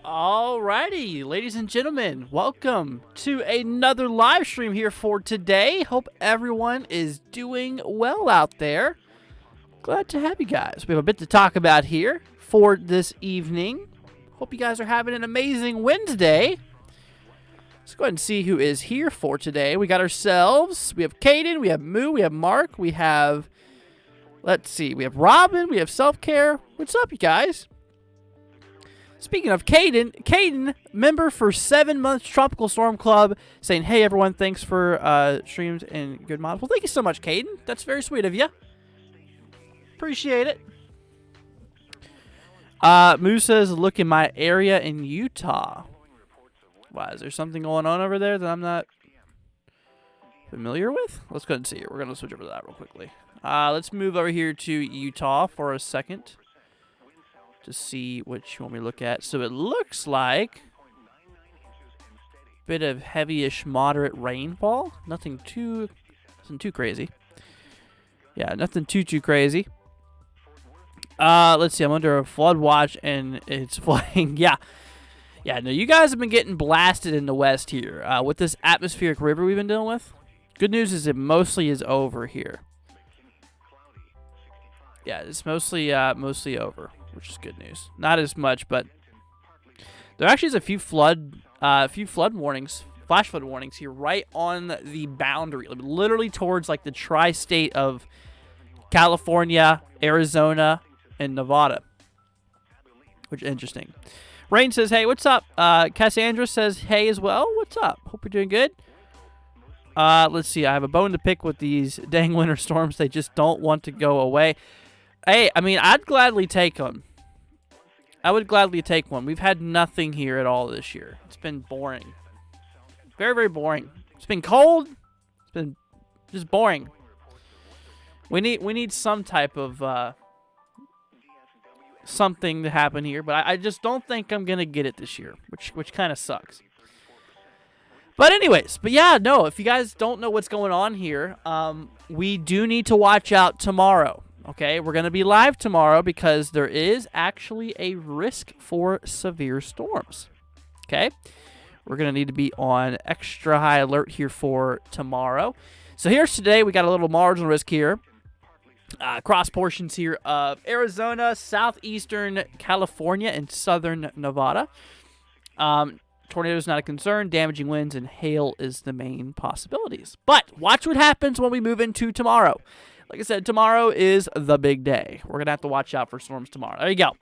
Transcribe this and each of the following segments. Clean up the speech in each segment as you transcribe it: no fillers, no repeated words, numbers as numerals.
Alrighty, ladies and gentlemen, welcome to another live stream here for today. Hope everyone is doing well out there. Glad to have you guys. We have a bit to talk about here for this evening. Hope you guys are having an amazing Wednesday. Let's go ahead and see who is here for today. We got ourselves, we have Caden, we have Moo, we have Mark, we have, let's see, we have Robin, we have Self-Care. What's up, you guys? Speaking of Caden, member for 7 months Tropical Storm Club, saying, hey, everyone, thanks for streams and good mods. Well, thank you so much, Caden. That's very sweet of you. Appreciate it. Moo says, look in my area in Utah. Wow, is there something going on over there that I'm not familiar with? Let's go ahead and see it. We're going to switch over to that real quickly. Let's move over here to Utah for a second to see what you want me to look at. So it looks like a bit of heavy-ish moderate rainfall. Nothing too crazy. Yeah, nothing too crazy. Let's see. I'm under a flood watch and it's flooding. Yeah, no, you guys have been getting blasted in the west here with this atmospheric river we've been dealing with. Good news is it mostly is over here. Yeah, it's mostly over, which is good news. Not as much, but there actually is a few flood warnings, flash flood warnings here, right on the boundary, literally towards like the tri-state of California, Arizona, and Nevada, which is interesting. Rain says, hey, what's up? Cassandra says, hey as well. What's up? Hope you're doing good. Let's see. I have a bone to pick with these dang winter storms. They just don't want to go away. Hey, I mean, I'd gladly take them. I would gladly take one. We've had nothing here at all this year. It's been boring. Very, very boring. It's been cold. It's been just boring. We need some type of something to happen here, but I just don't think I'm gonna get it this year, which kind of sucks. But anyways, yeah, no. If you guys don't know what's going on here, we do need to watch out tomorrow. Okay, we're going to be live tomorrow because there is actually a risk for severe storms. Okay, we're going to need to be on extra high alert here for tomorrow. So here's today. We got a little marginal risk here. Cross portions here of Arizona, southeastern California, and southern Nevada. Tornadoes not a concern. Damaging winds and hail is the main possibilities. But watch what happens when we move into tomorrow. Like I said, tomorrow is the big day. We're going to have to watch out for storms tomorrow. There you go.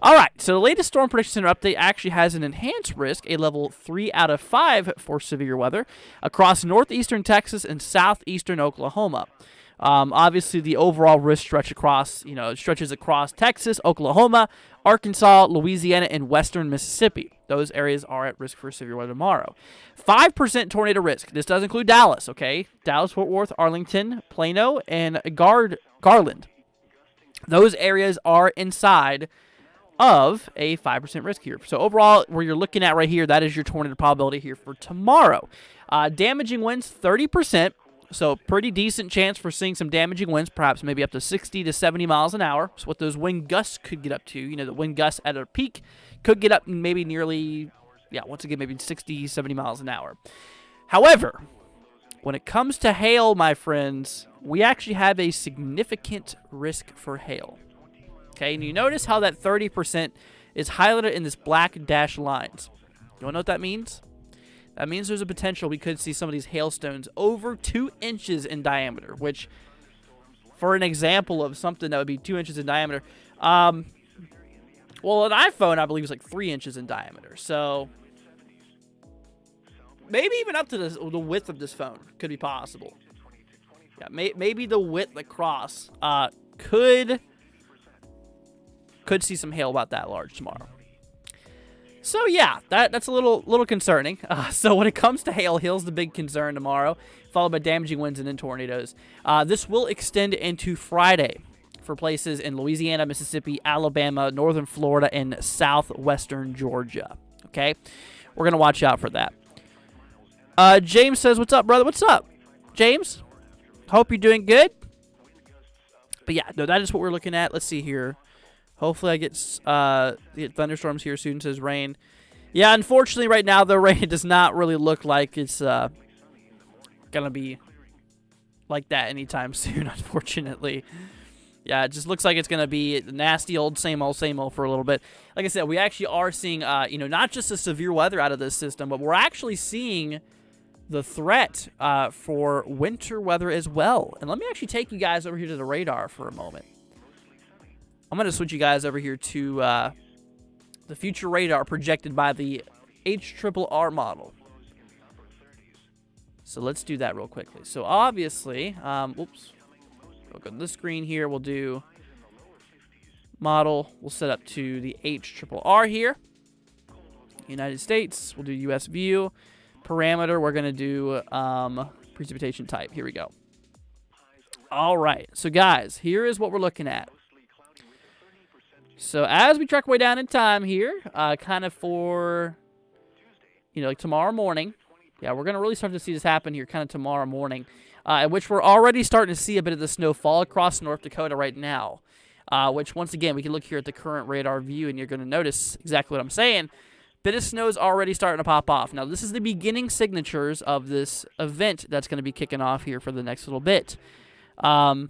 All right, so the latest Storm Prediction Center update actually has an enhanced risk, a level 3 out of 5 for severe weather across northeastern Texas and southeastern Oklahoma. Obviously, the overall risk stretches across Texas, Oklahoma, Arkansas, Louisiana, and western Mississippi. Those areas are at risk for severe weather tomorrow. 5% tornado risk. This does include Dallas, okay? Dallas, Fort Worth, Arlington, Plano, and Garland. Those areas are inside of a 5% risk here. So overall, where you're looking at right here, that is your tornado probability here for tomorrow. Damaging winds, 30%. So pretty decent chance for seeing some damaging winds, perhaps maybe up to 60 to 70 miles an hour. So what those wind gusts could get up to, you know, the wind gusts at a peak could get up maybe nearly, once again, maybe 60, 70 miles an hour. However, when it comes to hail, my friends, we actually have a significant risk for hail. Okay, and you notice how that 30% is highlighted in this black dashed lines. You want to know what that means? That means there's a potential we could see some of these hailstones over 2 inches in diameter, which, for an example of something that would be 2 inches in diameter, well, an iPhone, I believe, is like 3 inches in diameter. So maybe even up to the width of this phone could be possible. Yeah, maybe the width across could see some hail about that large tomorrow. So yeah, that's a little concerning. So when it comes to hail, hail's the big concern tomorrow, followed by damaging winds and then tornadoes. This will extend into Friday for places in Louisiana, Mississippi, Alabama, northern Florida, and southwestern Georgia. Okay, we're gonna watch out for that. James says, "What's up, brother? What's up, James? Hope you're doing good." But yeah, no, that is what we're looking at. Let's see here. Hopefully I get thunderstorms here soon, says rain. Yeah, unfortunately right now the rain does not really look like it's going to be like that anytime soon, unfortunately. Yeah, it just looks like it's going to be nasty old same old for a little bit. Like I said, we actually are seeing, not just the severe weather out of this system, but we're actually seeing the threat for winter weather as well. And let me actually take you guys over here to the radar for a moment. I'm going to switch you guys over here to the future radar projected by the HRRR model. So let's do that real quickly. So obviously, whoops, we'll go to the screen here. We'll do model. We'll set up to the HRRR here. United States. We'll do US view. Parameter, we're going to do precipitation type. Here we go. All right. So guys, here is what we're looking at. So as we track way down in time here, kind of for, like tomorrow morning. Yeah, we're going to really start to see this happen here kind of tomorrow morning, in which we're already starting to see a bit of the snow fall across North Dakota right now, which once again, we can look here at the current radar view and you're going to notice exactly what I'm saying. Bit of snow is already starting to pop off. Now, this is the beginning signatures of this event that's going to be kicking off here for the next little bit. Yeah, and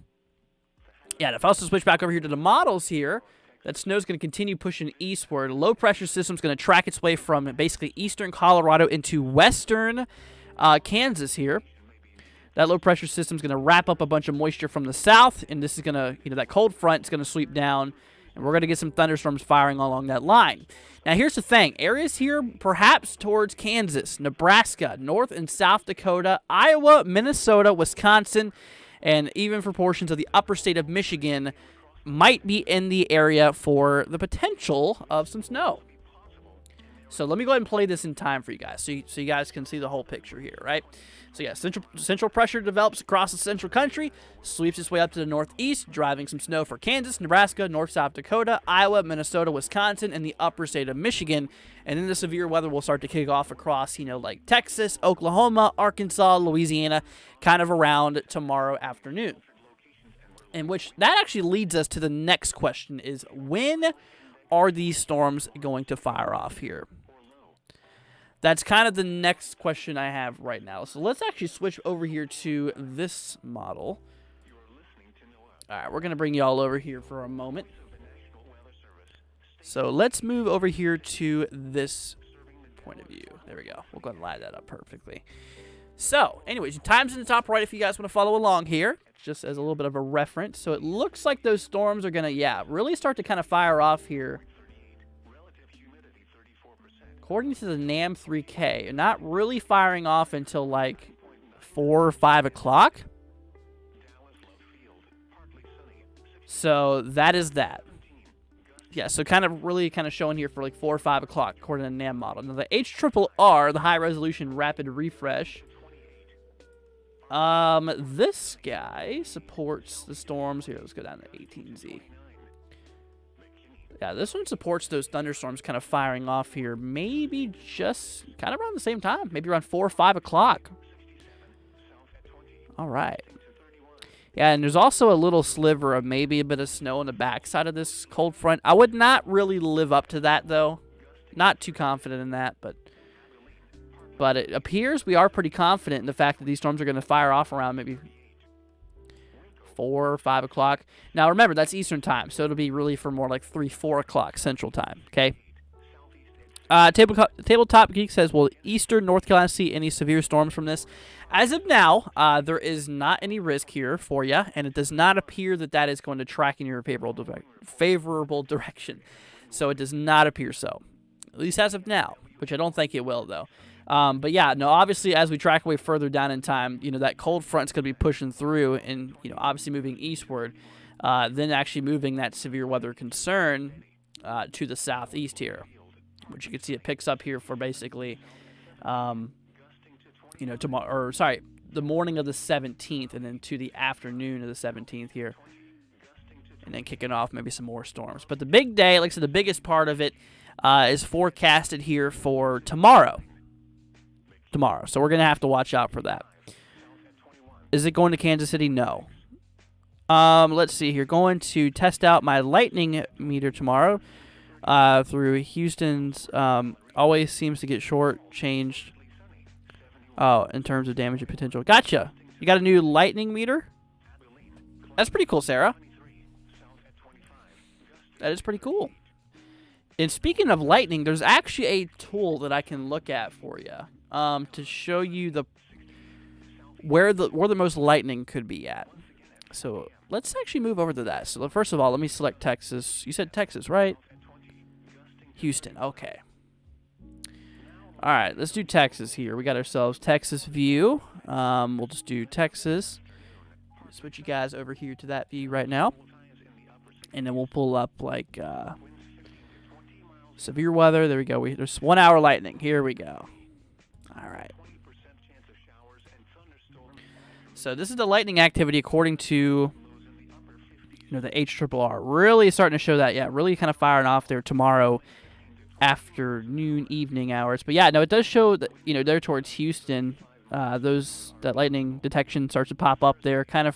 if I also switch back over here to the models here, that snow is going to continue pushing eastward. Low pressure system is going to track its way from basically eastern Colorado into western Kansas here. That low pressure system is going to wrap up a bunch of moisture from the south, and this is going to, that cold front is going to sweep down, and we're going to get some thunderstorms firing along that line. Now, here's the thing. Areas here perhaps towards Kansas, Nebraska, North and South Dakota, Iowa, Minnesota, Wisconsin, and even for portions of the upper state of Michigan might be in the area for the potential of some snow. So let me go ahead and play this in time for you guys so you guys can see the whole picture here, right? So yeah, central pressure develops across the central country, sweeps its way up to the northeast, driving some snow for Kansas, Nebraska, North, South Dakota, Iowa, Minnesota, Wisconsin, and the upper state of Michigan. And then the severe weather will start to kick off across, like Texas, Oklahoma, Arkansas, Louisiana, kind of around tomorrow afternoon. In which that actually leads us to the next question is, when are these storms going to fire off here? That's kind of the next question I have right now. So let's actually switch over here to this model. All right, we're going to bring you all over here for a moment. So let's move over here to this point of view. There we go. We'll go ahead and line that up perfectly. So, anyways, time's in the top right if you guys want to follow along here, just as a little bit of a reference. So it looks like those storms are going to, really start to kind of fire off here. According to the NAM 3K, not really firing off until like 4 or 5 o'clock. So that is that. Yeah, so kind of showing here for like 4 or 5 o'clock according to the NAM model. Now the HRRR, the high resolution rapid refresh. This guy supports the storms. Here, let's go down to 18Z. Yeah, this one supports those thunderstorms kind of firing off here. Maybe just kind of around the same time. Maybe around 4 or 5 o'clock. All right. Yeah, and there's also a little sliver of maybe a bit of snow on the backside of this cold front. I would not really live up to that, though. Not too confident in that, but it appears we are pretty confident in the fact that these storms are going to fire off around maybe 4 or 5 o'clock. Now, remember, that's Eastern time, so it'll be really for more like 3, 4 o'clock Central time, okay? Tabletop Geek says, will eastern North Carolina see any severe storms from this? As of now, there is not any risk here for you, and it does not appear that that is going to track in your favorable direction. So it does not appear so, at least as of now, which I don't think it will, though. But yeah, no, obviously, as we track away further down in time, that cold front's going to be pushing through and, obviously moving eastward, then actually moving that severe weather concern to the southeast here, which you can see it picks up here for basically, tomorrow, the morning of the 17th, and then to the afternoon of the 17th here, and then kicking off maybe some more storms. But the big day, like I said, the biggest part of it is forecasted here for tomorrow. So we're going to have to watch out for that. Is it going to Kansas City? No. Let's see here. Going to test out my lightning meter tomorrow through Houston's. Always seems to get short-changed in terms of damage and potential. Gotcha. You got a new lightning meter? That's pretty cool, Sarah. That is pretty cool. And speaking of lightning, there's actually a tool that I can look at for you to show you where the most lightning could be at. So let's actually move over to that. So first of all, let me select Texas. You said Texas, right? Houston. Okay. All right, let's do Texas here. We got ourselves Texas view. We'll just do Texas. Switch you guys over here to that view right now. And then we'll pull up like severe weather. There we go. There's 1 hour lightning. Here we go. All right. So this is the lightning activity according to the HRRR. Really starting to show that. Yeah, really kind of firing off there tomorrow afternoon, evening hours. But yeah, no, it does show that there towards Houston, that lightning detection starts to pop up there, kind of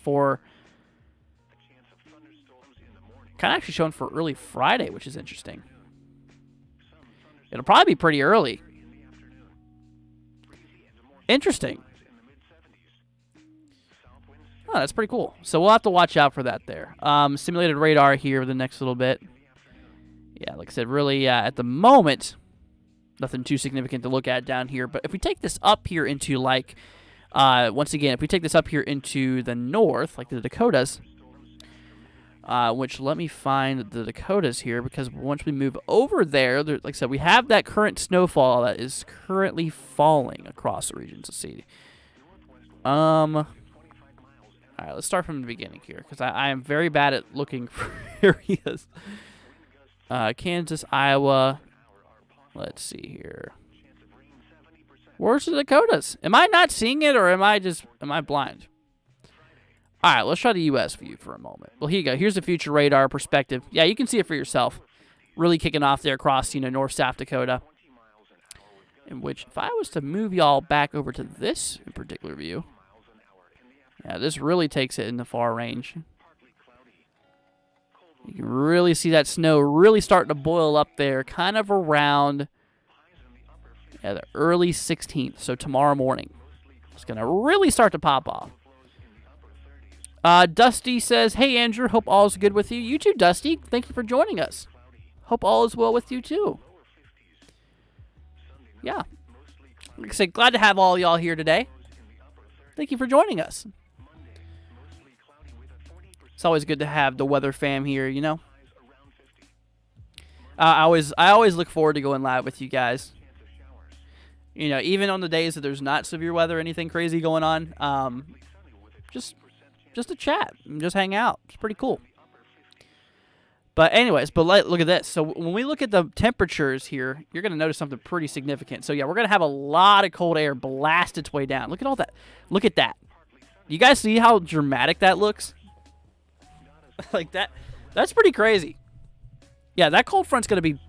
actually showing for early Friday, which is interesting. It'll probably be pretty early. Interesting. Oh, that's pretty cool. So we'll have to watch out for that there. Simulated radar here the next little bit. Yeah, like I said, really at the moment, nothing too significant to look at down here. But if we take this up here into once again, if we take this up here into the north, like the Dakotas, which let me find the Dakotas here, because once we move over there, like I said, we have that current snowfall that is currently falling across the regions. Let's see. All right, let's start from the beginning here, because I am very bad at looking for areas. Kansas, Iowa. Let's see here. Where's the Dakotas? Am I not seeing it, or am I blind? All right, let's try the U.S. view for a moment. Well, here you go. Here's the future radar perspective. Yeah, you can see it for yourself. Really kicking off there across, North South Dakota. In which, if I was to move y'all back over to this in particular view, yeah, this really takes it in the far range. You can really see that snow really starting to boil up there, kind of around the early 16th, so tomorrow morning. It's going to really start to pop off. Dusty says, hey, Andrew, hope all is good with you. You too, Dusty. Thank you for joining us. Hope all is well with you, too. Yeah. Like I said, glad to have all y'all here today. Thank you for joining us. It's always good to have the weather fam here, I always look forward to going live with you guys. Even on the days that there's not severe weather or anything crazy going on, just to chat and just hang out. It's pretty cool. But anyways, look at this. So when we look at the temperatures here, you're going to notice something pretty significant. So yeah, we're going to have a lot of cold air blast its way down. Look at all that. Look at that. You guys see how dramatic that looks? Like that. That's pretty crazy. Yeah, that cold front's going to be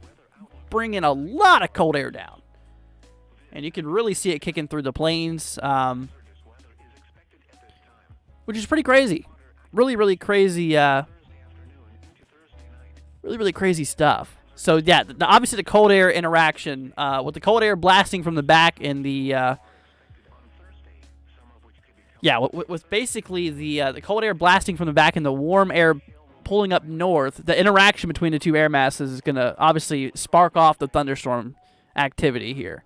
bringing a lot of cold air down. And you can really see it kicking through the plains, which is pretty crazy. Really, really crazy, really crazy stuff. So, yeah, obviously the cold air interaction, with the cold air blasting from the back and the, with basically the cold air blasting from the back and the warm air pulling up north, the interaction between the two air masses is going to obviously spark off the thunderstorm activity here.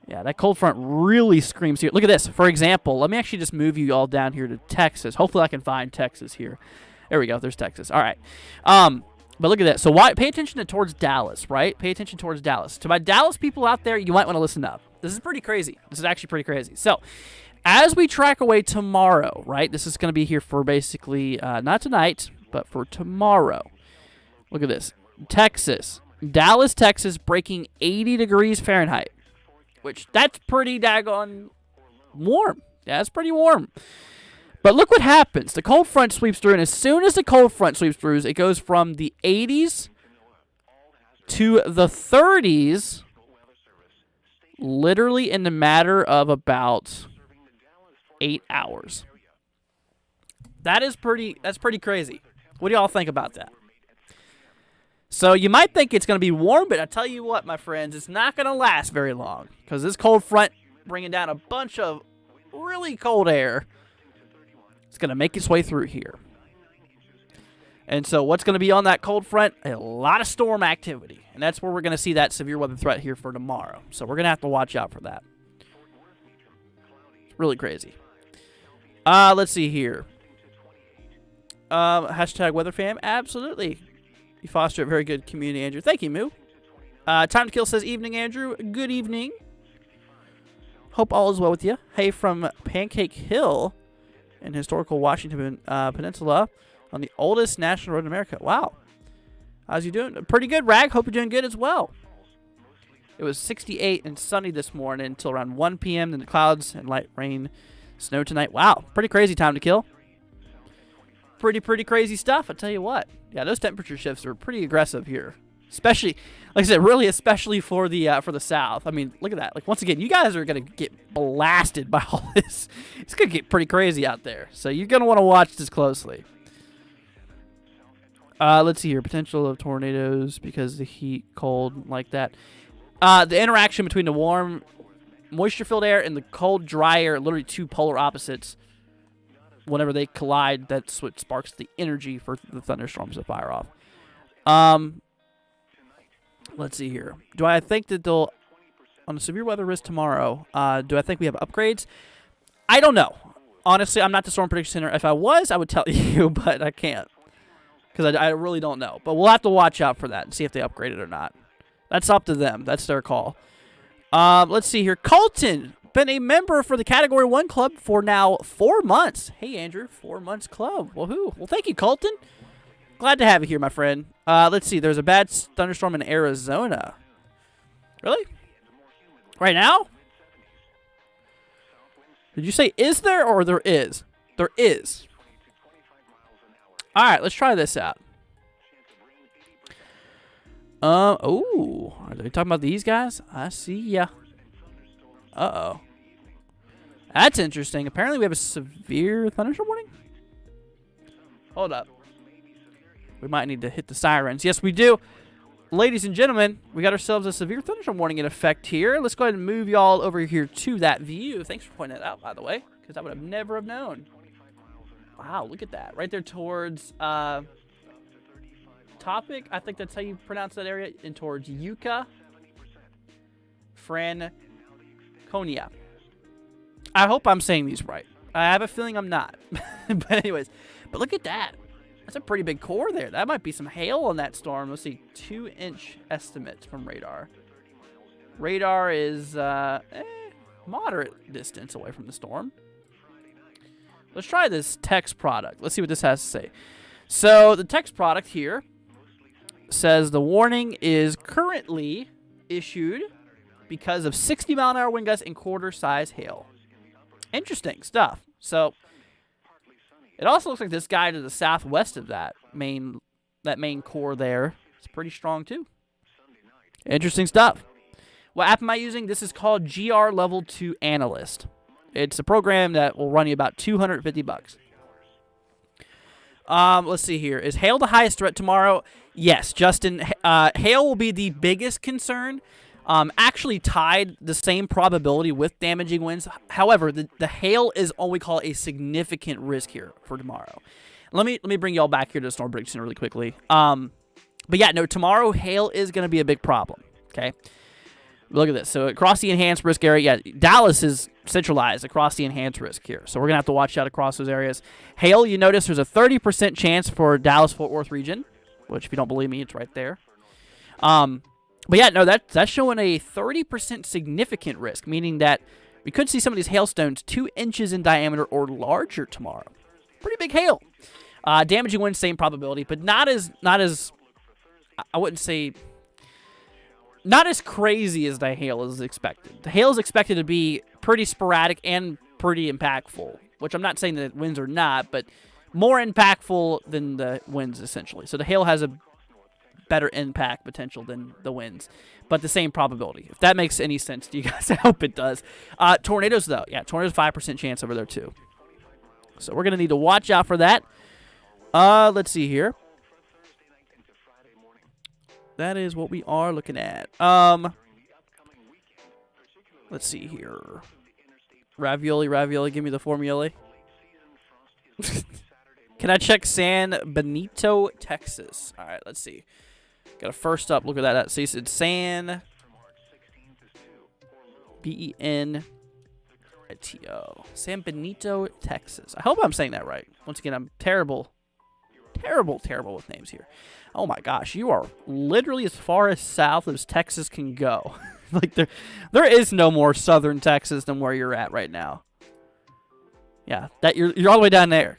Yeah, that cold front really screams here. Look at this. For example, let me actually just move you all down here to Texas. Hopefully I can find Texas here. There we go. There's Texas. All right. But look at that. So pay attention towards Dallas, right? Pay attention towards Dallas. To my Dallas people out there, you might want to listen up. This is pretty crazy. This is actually pretty crazy. So as we track away tomorrow, right? This is going to be here for basically not tonight, but for tomorrow. Look at this. Texas. Dallas, Texas, breaking 80 degrees Fahrenheit. Which, that's pretty daggone warm. Yeah, it's pretty warm. But look what happens. The cold front sweeps through, and as soon as the cold front sweeps through, it goes from the 80s to the 30s, literally in the matter of about 8 hours. That's pretty crazy. What do y'all think about that? So you might think it's going to be warm, but I tell you what, my friends, it's not going to last very long because this cold front bringing down a bunch of really cold air. It's going to make its way through here. And so what's going to be on that cold front? A lot of storm activity. And that's where we're going to see that severe weather threat here for tomorrow. So we're going to have to watch out for that. It's really crazy. Let's see here. Hashtag WeatherFam. Absolutely. You foster a very good community, Andrew. Thank you, Moo. Time to Kill says, evening, Andrew. Good evening. Hope all is well with you. Hey, from Pancake Hill in historical Washington Peninsula on the oldest national road in America. Wow. How's you doing? Pretty good, Rag. Hope you're doing good as well. It was 68 and sunny this morning until around 1 p.m. Then the clouds and light rain, snow tonight. Wow. Pretty crazy Time to Kill. Pretty crazy stuff, I tell you what. Yeah, those temperature shifts are pretty aggressive here. Especially, like I said, really especially for the South. I mean, look at that. Like, once again, you guys are going to get blasted by all this. It's going to get pretty crazy out there. So you're going to want to watch this closely. Let's see here. Potential of tornadoes because of the heat, cold, like that. The interaction between the warm, moisture-filled air and the cold, dry air, literally two polar opposites. Whenever they collide, that's what sparks the energy for the thunderstorms to fire off. Let's see here. Do I think that they'll, on the severe weather risk tomorrow, do I think we have upgrades? I don't know. Honestly, I'm not the Storm Prediction Center. If I was, I would tell you, but I can't. Because I really don't know. But we'll have to watch out for that and see if they upgrade it or not. That's up to them. That's their call. Let's see here. Colton. Been a member for the Category 1 Club for now 4 months. Hey, Andrew, 4 months club. Woohoo. Well, thank you, Colton. Glad to have you here, my friend. Let's see. There's a bad thunderstorm in Arizona. Really? Right now? Did you say is there or there is? There is. All right, let's try this out. Oh, are they talking about these guys? I see ya. Uh-oh. That's interesting. Apparently we have a severe thunderstorm warning. Hold up. We might need to hit the sirens. Yes, we do. Ladies and gentlemen, we got ourselves a severe thunderstorm warning in effect here. Let's go ahead and move y'all over here to that view. Thanks for pointing that out, by the way, because I would have never have known. Wow, look at that. Right there towards Topic. I think that's how you pronounce that area. And towards Yucca. Franconia. I hope I'm saying these right. I have a feeling I'm not. But anyways, but look at that. That's a pretty big core there. That might be some hail on that storm. Let's see. 2-inch estimates from radar. Radar is moderate distance away from the storm. Let's try this text product. Let's see what this has to say. So the text product here says the warning is currently issued because of 60-mile-an-hour wind gusts and quarter-size hail. Interesting stuff. So it also looks like this guy to the southwest of that main core there is pretty strong too. Interesting stuff. What app am I using? This is called GR Level 2 Analyst. It's a program that will run you about $250. Let's see here. Is hail the highest threat tomorrow? Yes, Justin. Hail will be the biggest concern. Actually tied the same probability with damaging winds. However, the hail is what we call a significant risk here for tomorrow. Let me bring y'all back here to the storm prediction really quickly. But yeah, no, tomorrow hail is going to be a big problem. Okay. Look at this. So across the enhanced risk area, yeah, Dallas is centralized across the enhanced risk here. So we're going to have to watch out across those areas. Hail, you notice there's a 30% chance for Dallas-Fort Worth region, which if you don't believe me, it's right there. But yeah, no, that's showing a 30% significant risk, meaning that we could see some of these hailstones 2 inches in diameter or larger tomorrow. Pretty big hail. Damaging winds, same probability, but not as I wouldn't say, not as crazy as the hail is expected. The hail is expected to be pretty sporadic and pretty impactful, which I'm not saying that winds are not, but more impactful than the winds, essentially. So the hail has a better impact potential than the winds, but the same probability. If that makes any sense to you guys, I hope it does. Tornadoes, though. Yeah, tornadoes, 5% chance over there, too. So we're going to need to watch out for that. Let's see here. That is what we are looking at. Let's see here. Ravioli, give me the formula. Can I check San Benito, Texas? All right, let's see. Got a first up. Look at that. See, it's San B-E-N-I-T-O. San Benito, Texas. I hope I'm saying that right. Once again, I'm terrible with names here. Oh my gosh, you are literally as far as south as Texas can go. Like there is no more southern Texas than where you're at right now. Yeah, that you're all the way down there.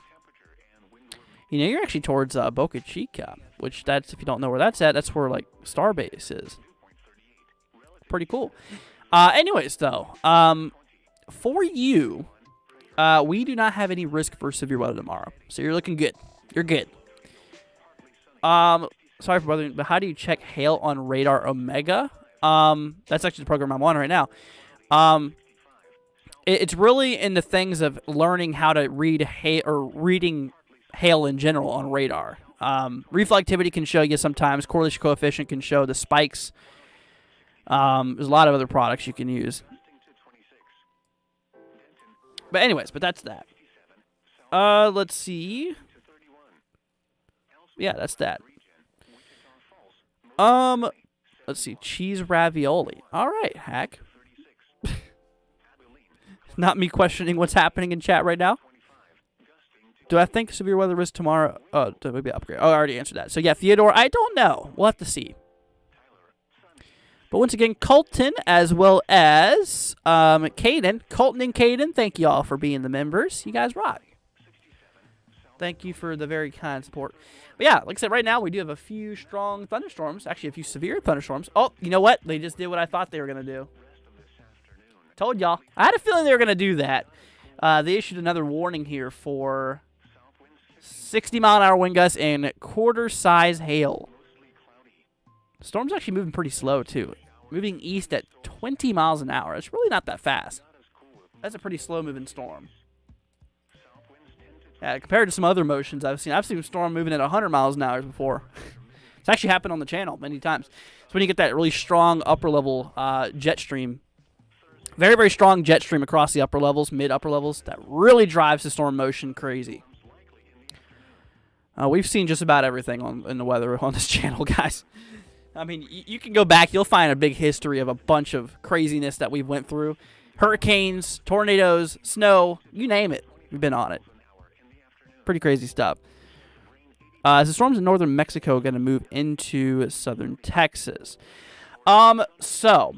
You know, you're actually towards Boca Chica, which that's, if you don't know where that's at, that's where like Starbase is. Pretty cool. Anyways, though, for you, we do not have any risk for severe weather tomorrow, so you're looking good. You're good. Sorry for bothering, but how do you check hail on radar Omega? That's actually the program I'm on right now. It's really in the things of learning how to read hail or reading hail in general on radar. Reflectivity can show you sometimes. Correlation coefficient can show the spikes. There's a lot of other products you can use. But anyways, that's that. Let's see. Yeah, that's that. Let's see. Cheese ravioli. All right, Hack. Not me questioning what's happening in chat right now. Do I think severe weather risk tomorrow? Oh, maybe upgrade. Oh, I already answered that. So yeah, Theodore, I don't know. We'll have to see. But once again, Colton as well as Caden. Colton and Caden, thank you all for being the members. You guys rock. Thank you for the very kind support. But yeah, like I said, right now we do have a few strong thunderstorms. Actually, a few severe thunderstorms. Oh, you know what? They just did what I thought they were going to do. Told y'all. I had a feeling they were going to do that. They issued another warning here for 60-mile-an-hour wind gusts and quarter-size hail. The storm's actually moving pretty slow, too. Moving east at 20 miles an hour. It's really not that fast. That's a pretty slow-moving storm. Yeah, compared to some other motions I've seen a storm moving at 100 miles an hour before. It's actually happened on the channel many times. So when you get that really strong upper-level jet stream, very, very strong jet stream across the upper levels, mid-upper levels, that really drives the storm motion crazy. We've seen just about everything in the weather on this channel, guys. I mean, you can go back. You'll find a big history of a bunch of craziness that we've went through. Hurricanes, tornadoes, snow, you name it. We've been on it. Pretty crazy stuff. As the storms in northern Mexico are going to move into southern Texas. So,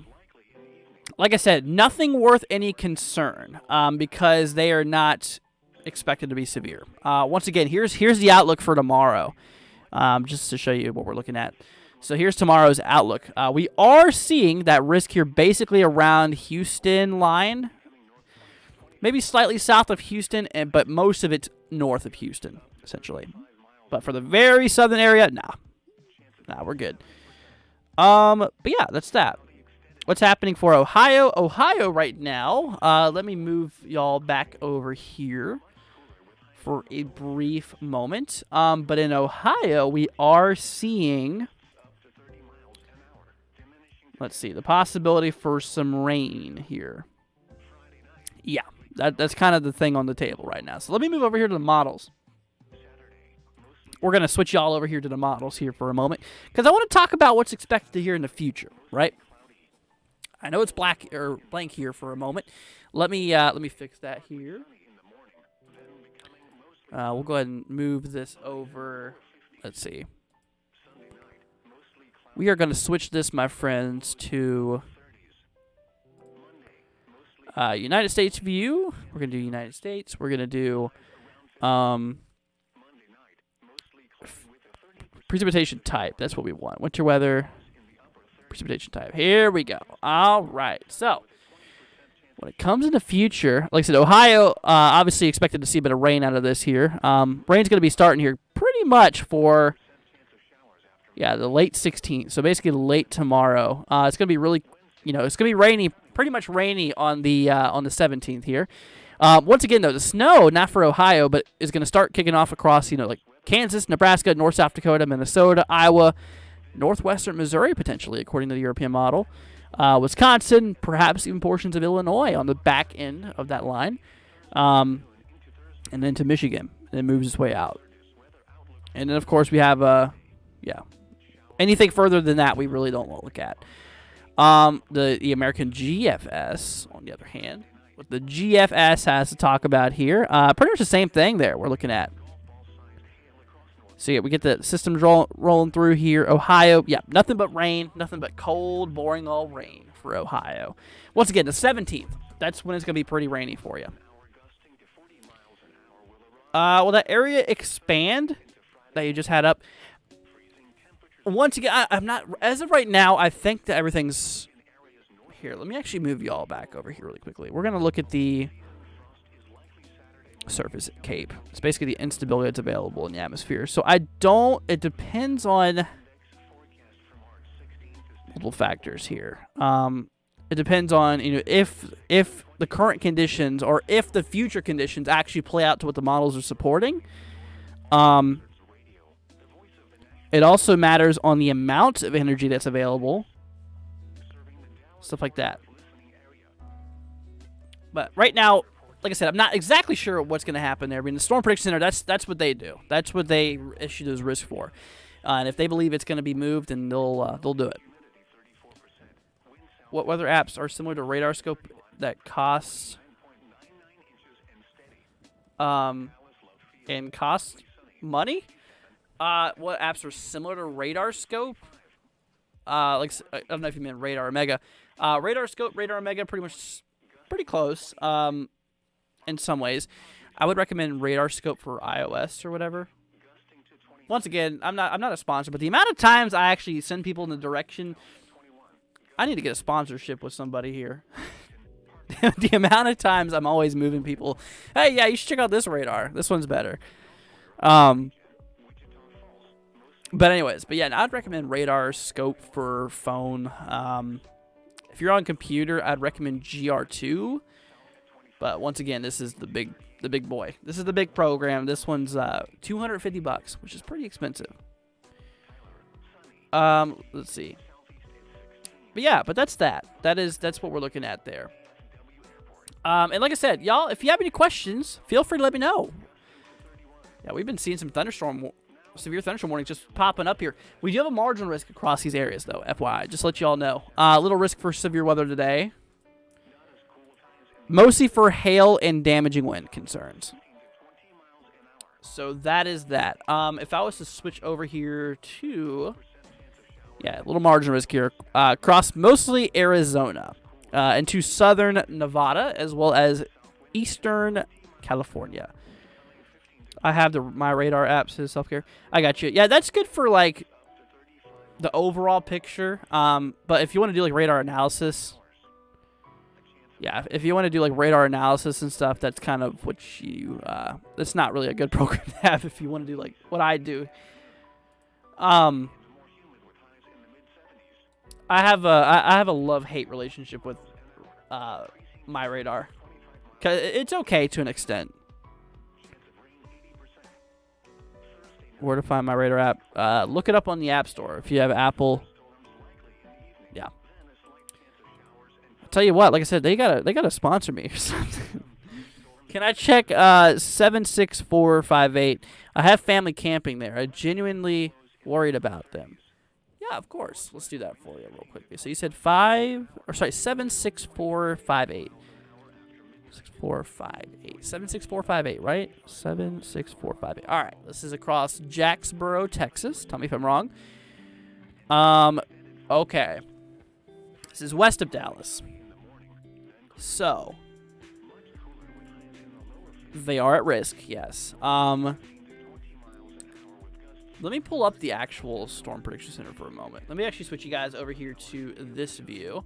like I said, nothing worth any concern because they are not expected to be severe. Once again, here's the outlook for tomorrow, just to show you what we're looking at. So here's tomorrow's outlook. We are seeing that risk here basically around Houston line, maybe slightly south of Houston, but most of it's north of Houston, essentially. But for the very southern area, nah, we're good. But yeah, that's that. What's happening for Ohio? Ohio right now, let me move y'all back over here for a brief moment. But in Ohio, we are seeing, let's see, the possibility for some rain here. Yeah, that's kind of the thing on the table right now. So let me move over here to the models. We're going to switch y'all over here to the models here for a moment because I want to talk about what's expected here in the future, right? I know it's black or blank here for a moment. Let me fix that here. We'll go ahead and move this over. Let's see. We are going to switch this, my friends, to United States view. We're going to do United States. We're going to do precipitation type. That's what we want. Winter weather, precipitation type. Here we go. All right. So when it comes in the future, like I said, Ohio obviously expected to see a bit of rain out of this here. Rain's going to be starting here pretty much for the late 16th. So basically late tomorrow. It's going to be really, it's going to be rainy, pretty much rainy on the 17th here. Once again, though, the snow, not for Ohio, but is going to start kicking off across, like Kansas, Nebraska, North South Dakota, Minnesota, Iowa, northwestern Missouri, potentially, according to the European model. Wisconsin, perhaps even portions of Illinois on the back end of that line. And then to Michigan. And it moves its way out. And then, of course, we have, anything further than that, we really don't want to look at. The American GFS, on the other hand, what the GFS has to talk about here, pretty much the same thing there we're looking at. So, yeah, we get the systems rolling through here. Ohio, nothing but rain, nothing but cold, boring old rain for Ohio. Once again, the 17th, that's when it's going to be pretty rainy for you. Will that area expand that you just had up? Once again, I'm not, as of right now, I think that everything's here. Let me actually move y'all back over here really quickly. We're going to look at the surface cape. It's basically the instability that's available in the atmosphere. So it depends on multiple factors here. It depends on, if the current conditions or if the future conditions actually play out to what the models are supporting. It also matters on the amount of energy that's available. Stuff like that. But right now, like I said, I'm not exactly sure what's going to happen there. I mean, the Storm Prediction Center, that's what they do. That's what they issue those risks for. And if they believe it's going to be moved, then they'll do it. What weather apps are similar to radar scope that costs and cost money? What apps are similar to radar scope? I don't know if you meant radar or mega. Radar scope, radar mega, pretty close. In some ways, I would recommend radar scope for iOS or whatever. Once again, I'm not a sponsor, but the amount of times I actually send people in the direction, I need to get a sponsorship with somebody here. The amount of times I'm always moving people. Hey, yeah, you should check out this radar. This one's better. But anyways, I'd recommend radar scope for phone. If you're on computer, I'd recommend GR2. But once again, this is the big boy. This is the big program. This one's $250, which is pretty expensive. Let's see. But that's that. That's what we're looking at there. And like I said, y'all, if you have any questions, feel free to let me know. Yeah, we've been seeing some severe thunderstorm warnings just popping up here. We do have a marginal risk across these areas, though, FYI. Just to let you all know. A little risk for severe weather today. Mostly for hail and damaging wind concerns. So that is that. If I was to switch over here to... a little marginal risk here. Across mostly Arizona. Into southern Nevada, as well as eastern California. I have my radar app says self-care. I got you. Yeah, that's good for, the overall picture. But if you want to do, radar analysis... Yeah, if you want to do, radar analysis and stuff, that's kind of what that's not really a good program to have if you want to do, what I do. I have a love-hate relationship with my radar. 'Cause it's okay to an extent. Where to find my radar app? Look it up on the App Store if you have Apple. Yeah. I'll tell you what, like I said, they gotta sponsor me or something. Can I check 76458? I have family camping there. I genuinely worried about them. Yeah, Yeah, of course. Let's do that for you real quickly. So you said 76458. 6458. 76458, right? 76458. All right. This is across Jacksboro, Texas. Tell me if I'm wrong. Okay. This is west of Dallas. So, they are at risk, yes. Let me pull up the actual Storm Prediction Center for a moment. Let me actually switch you guys over here to this view.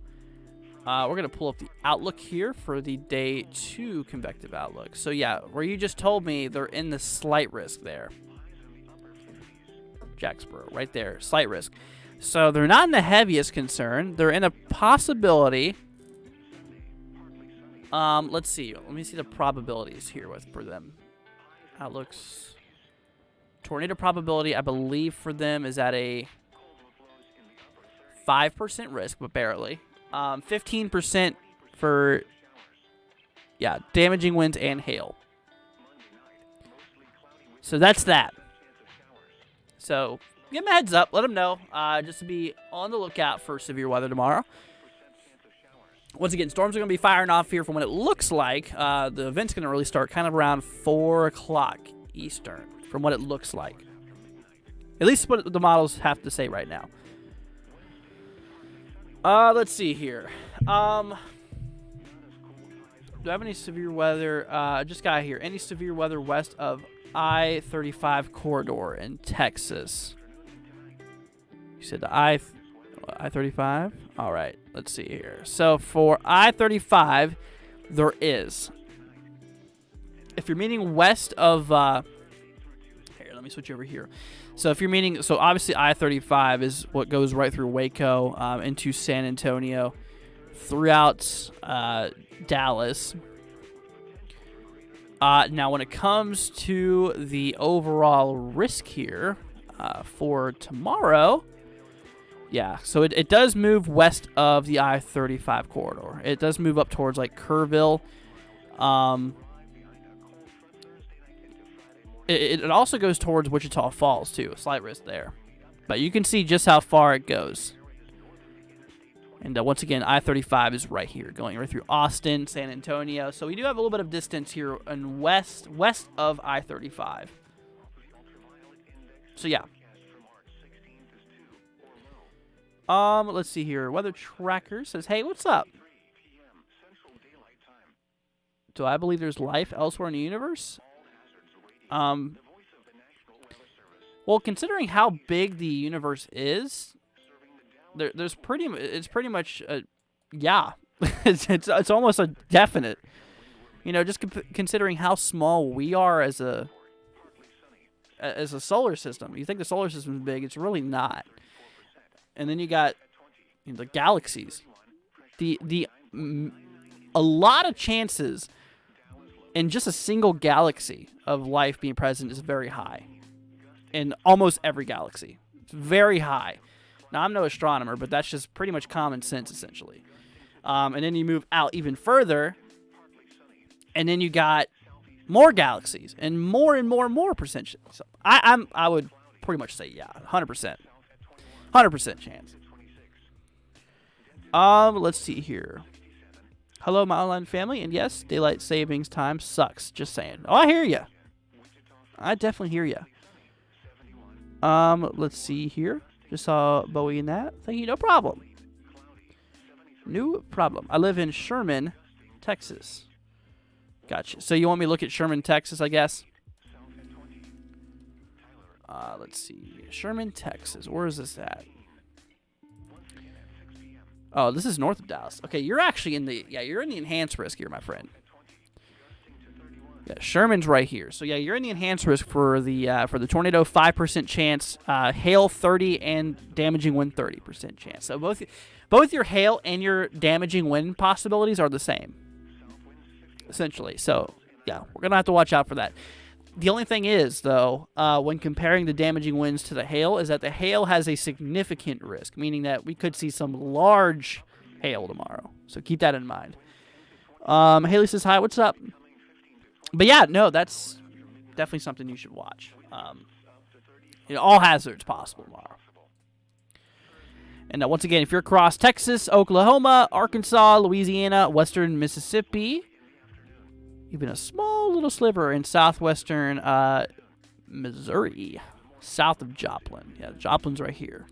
We're going to pull up the outlook here for the day 2 convective outlook. So, yeah, where you just told me they're in the slight risk there. Jacksboro, right there, slight risk. So, they're not in the heaviest concern. They're in a possibility. Let's see. Let me see the probabilities here for them. Outlooks. Tornado probability, I believe, for them is at a 5% risk, but barely. 15% for, damaging winds and hail. So that's that. So give them a heads up. Let them know. Just to be on the lookout for severe weather tomorrow. Once again, storms are going to be firing off here from what it looks like. The event's going to really start kind of around 4 o'clock Eastern, from what it looks like. At least what the models have to say right now. Let's see here. Do I have any severe weather? Just got here. Any severe weather west of I-35 corridor in Texas? You said the I-35? All right. Let's see here. So for I-35, there is. If you're meaning west of... here, let me switch over here. So if you're meaning, so obviously I-35 is what goes right through Waco into San Antonio, throughout Dallas. Now, when it comes to the overall risk here for tomorrow, so it does move west of the I-35 corridor. It does move up towards like Kerrville. It also goes towards Wichita Falls, too. A slight risk there. But you can see just how far it goes. And once again, I-35 is right here, going right through Austin, San Antonio. So we do have a little bit of distance here in west of I-35. So, yeah. Let's see here. Weather Tracker says, hey, what's up? Do I believe there's life elsewhere in the universe? Well, considering how big the universe is, it's pretty much it's almost a definite. You know, just considering how small we are as a solar system. You think the solar system is big? It's really not. And then you got the galaxies. A lot of chances in just a single galaxy of life being present is very high. In almost every galaxy. It's very high. Now, I'm no astronomer, but that's just pretty much common sense, essentially. And then you move out even further, and then you got more galaxies, and more percentage. So I would pretty much say, 100%. 100% chance. Let's see here. Hello, my online family, and yes, daylight savings time sucks. Just saying. Oh, I hear you. I definitely hear you. Let's see here. Just saw Bowie in that. Thank you. No problem. No problem. I live in Sherman, Texas. Gotcha. So you want me to look at Sherman, Texas, I guess? Let's see. Sherman, Texas. Where is this at? Oh, this is north of Dallas. Okay, you're actually in the... Yeah, you're in the enhanced risk here, my friend. Yeah, Sherman's right here. So, yeah, you're in the enhanced risk for the tornado, 5% chance, hail 30, and damaging wind 30% chance. So both your hail and your damaging wind possibilities are the same, essentially. So, yeah, we're going to have to watch out for that. The only thing is, though, when comparing the damaging winds to the hail, is that the hail has a significant risk, meaning that we could see some large hail tomorrow. So keep that in mind. Haley says, hi, what's up? But yeah, no, that's definitely something you should watch. All hazards possible tomorrow. And once again, if you're across Texas, Oklahoma, Arkansas, Louisiana, western Mississippi, even a small little sliver in southwestern Missouri, south of Joplin. Yeah, Joplin's right here.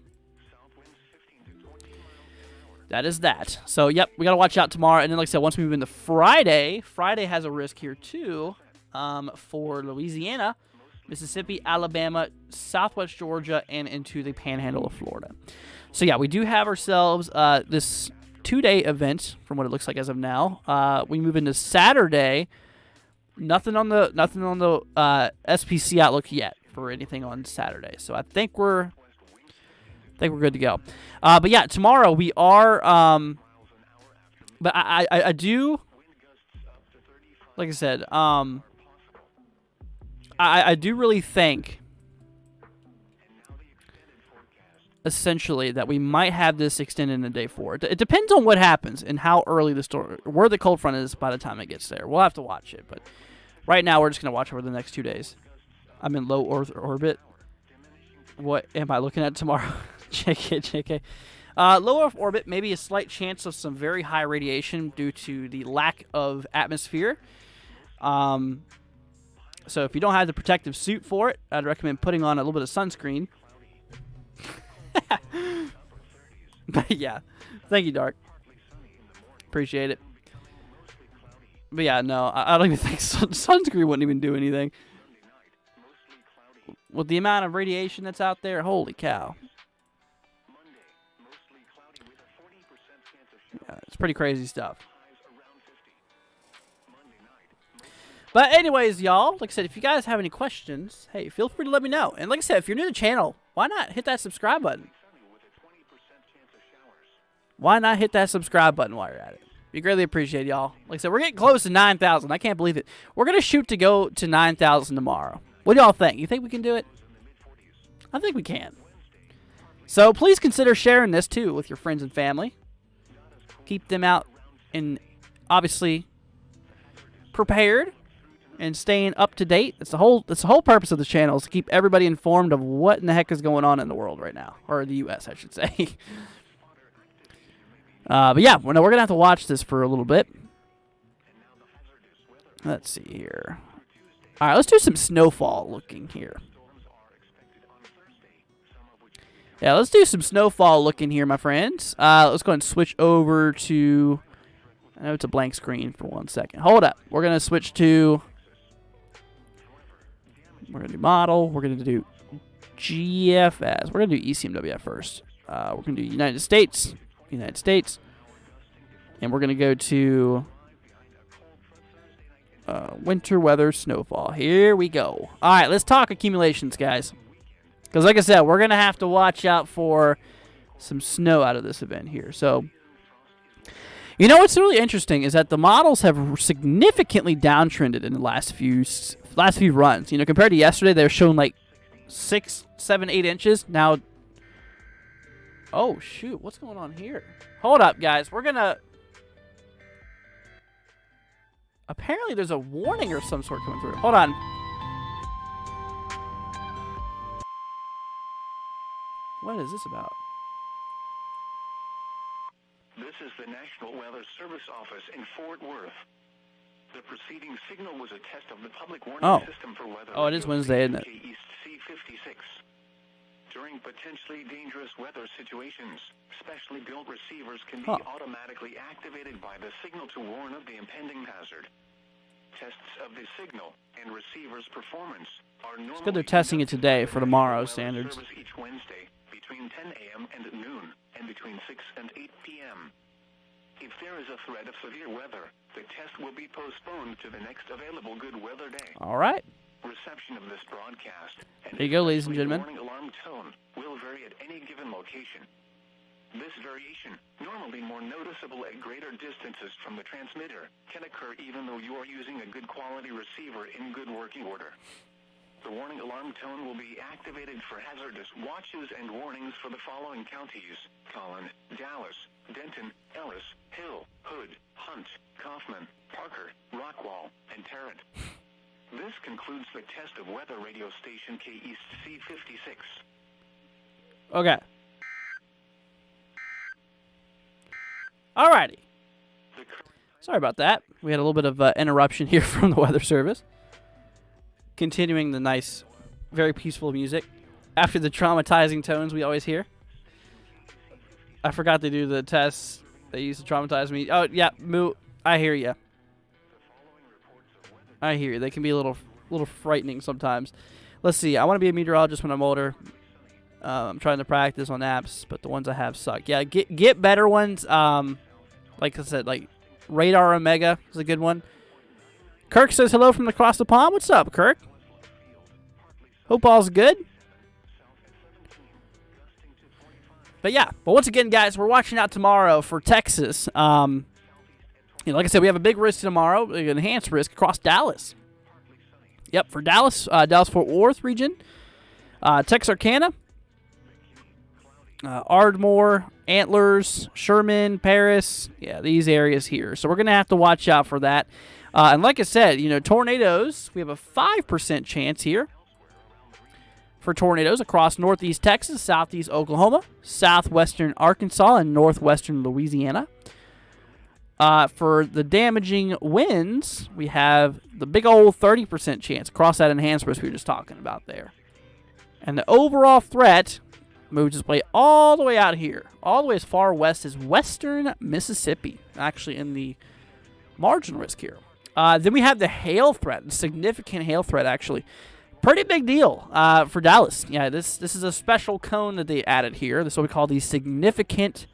That is that. So, yep, we got to watch out tomorrow. And then, like I said, once we move into Friday, Friday has a risk here, too, for Louisiana, Mississippi, Alabama, southwest Georgia, and into the panhandle of Florida. So, yeah, we do have ourselves this 2-day event, from what it looks like as of now. We move into Saturday. Nothing on the SPC outlook yet for anything on Saturday. So I think we're good to go. But yeah, tomorrow we are. But I do, like I said, I do really think, essentially, that we might have this extended into day 4. It depends on what happens and how early the storm, where the cold front is by the time it gets there. We'll have to watch it, but right now we're just gonna watch over the next 2 days. I'm in low Earth orbit. What am I looking at tomorrow? JK. Low Earth orbit, maybe a slight chance of some very high radiation due to the lack of atmosphere. So if you don't have the protective suit for it, I'd recommend putting on a little bit of sunscreen. But yeah, thank you, Dark. Appreciate it. But yeah, no, I don't even think sunscreen wouldn't even do anything. With the amount of radiation that's out there, holy cow. Yeah, it's pretty crazy stuff. But anyways, y'all, like I said, if you guys have any questions, hey, feel free to let me know. And like I said, if you're new to the channel, why not hit that subscribe button? Why not hit that subscribe button while you're at it? We greatly appreciate y'all. Like I said, we're getting close to 9,000. I can't believe it. We're going to shoot to go to 9,000 tomorrow. What do y'all think? You think we can do it? I think we can. So please consider sharing this, too, with your friends and family. Keep them out and obviously prepared and staying up to date. That's the whole purpose of the channel, is to keep everybody informed of what in the heck is going on in the world right now. Or the U.S., I should say. But yeah, we're going to have to watch this for a little bit. Let's see here. All right, let's do some snowfall looking here. Yeah, let's do some snowfall looking here, my friends. Let's go ahead and switch over to... I know it's a blank screen for 1 second. Hold up. We're going to switch to... We're going to do model. We're going to do GFS. We're going to do ECMWF first. We're going to do United States. And we're going to go to winter weather snowfall. Here we go. All right, let's talk accumulations, guys. Because like I said, we're going to have to watch out for some snow out of this event here. So, you know what's really interesting is that the models have significantly downtrended in the last few runs. You know, compared to yesterday, they were showing like 6, 7, 8 inches. Now, oh, shoot. What's going on here? Hold up, guys. We're going to... Apparently, there's a warning or some sort coming through. Hold on. What is this about? This is the National Weather Service Office in Fort Worth. The preceding signal was a test of the public warning system for weather. Oh, it is Wednesday, isn't it? East C56. During potentially dangerous weather situations, specially built receivers can be automatically activated by the signal to warn of the impending hazard. Tests of the signal and receiver's performance are normally... It's good they're testing it today for tomorrow's standards. Each Wednesday between 10 a.m. and noon and between 6 and 8 p.m. If there is a threat of severe weather, the test will be postponed to the next available good weather day. All right. Reception of this broadcast and there you go, ladies and gentlemen. Warning alarm tone will vary at any given location. This variation, normally more noticeable at greater distances from the transmitter, can occur even though you are using a good quality receiver in good working order. The warning alarm tone will be activated for hazardous watches and warnings for the following counties: Collin, Dallas, Denton, Ellis, Hill, Hood, Hunt, Kaufman, Parker, Rockwall, and Tarrant. This concludes the test of weather radio station K East C56. Okay. Alrighty. Sorry about that. We had a little bit of interruption here from the weather service. Continuing the nice, very peaceful music after the traumatizing tones we always hear. I forgot to do the tests they used to traumatize me. Oh, yeah, Moo, I hear you. I hear you. They can be a little frightening sometimes. Let's see. I want to be a meteorologist when I'm older. I'm trying to practice on apps, but the ones I have suck. Yeah, get better ones. Like I said, like Radar Omega is a good one. Kirk says hello from across the pond. What's up, Kirk? Hope all's good. But yeah, but once again, guys, we're watching out tomorrow for Texas. Like I said, we have a big risk tomorroh, an enhanced risk across Dallas. Yep, for Dallas, Dallas-Fort Worth region, Texarkana, Ardmore, Antlers, Sherman, Paris. Yeah, these areas here. So we're going to have to watch out for that. And like I said, tornadoes, we have a 5% chance here for tornadoes across northeast Texas, southeast Oklahoma, southwestern Arkansas, and northwestern Louisiana. For the damaging winds, we have the big old 30% chance across that enhanced risk we were just talking about there. And the overall threat moves its way all the way out here, all the way as far west as western Mississippi, actually in the margin risk here. Then we have the hail threat, the significant hail threat, actually. Pretty big deal for Dallas. Yeah, this is a special cone that they added here. This is what we call the significant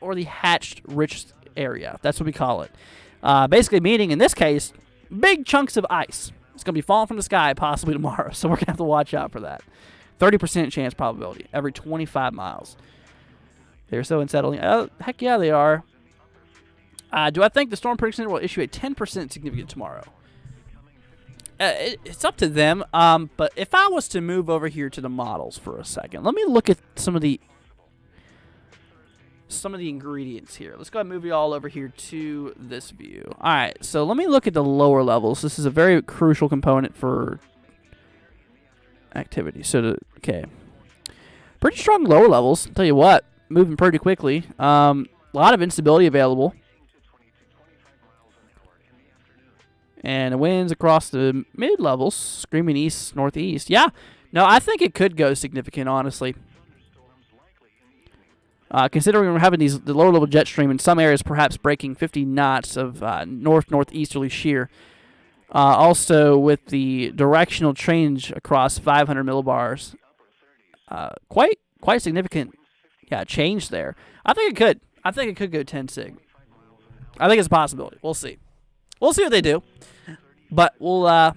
or the hatched rich area. That's what we call it. Basically meaning, in this case, big chunks of ice. It's going to be falling from the sky possibly tomorrow, so we're going to have to watch out for that. 30% chance probability every 25 miles. They're so unsettling. Heck yeah, they are. Do I think the Storm Prediction Center will issue a 10% significant tomorrow? It's up to them, but if I was to move over here to the models for a second, let me look at some of the ingredients here. Let's go ahead and move you all over here to this view. All right, so let me look at the lower levels. This is a very crucial component for activity. Okay. Pretty strong lower levels. I'll tell you what, moving pretty quickly. A lot of instability available. And the winds across the mid-levels, screaming east, northeast. Yeah, no, I think it could go significant, honestly. Considering we're having the lower-level jet stream in some areas perhaps breaking 50 knots of northeasterly shear. Also, with the directional change across 500 millibars. Quite significant change there. I think it could. I think it could go 10 sig. I think it's a possibility. We'll see. We'll see what they do. But we'll have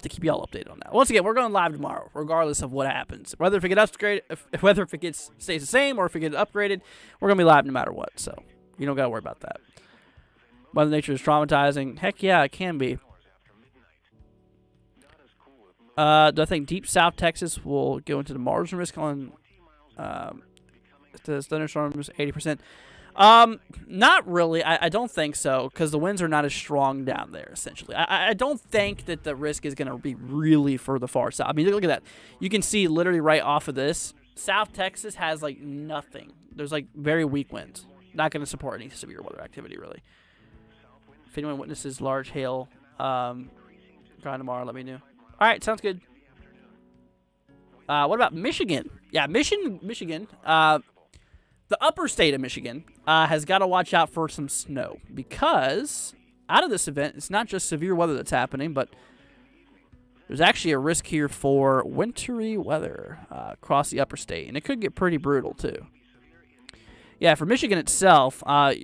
to keep y'all updated on that. Once again, we're going live tomorrow, regardless of what happens. Whether if it gets upgraded, whether if it stays the same, or if it gets upgraded, we're gonna be live no matter what. So you don't gotta worry about that. Mother Nature is traumatizing. Heck yeah, it can be. Do I think deep South Texas will go into the margin risk on the thunderstorms 80%? Not really. I don't think so, because the winds are not as strong down there, essentially. I don't think that the risk is going to be really for the far south. I mean, look at that. You can see literally right off of this, South Texas has, like, nothing. There's, like, very weak winds. Not going to support any severe weather activity, really. If anyone witnesses large hail, grind tomorrow, let me know. All right, sounds good. What about Michigan? Yeah, Michigan. The upper state of Michigan has got to watch out for some snow, because out of this event, it's not just severe weather that's happening, but there's actually a risk here for wintry weather across the upper state, and it could get pretty brutal too. Yeah, for Michigan itself,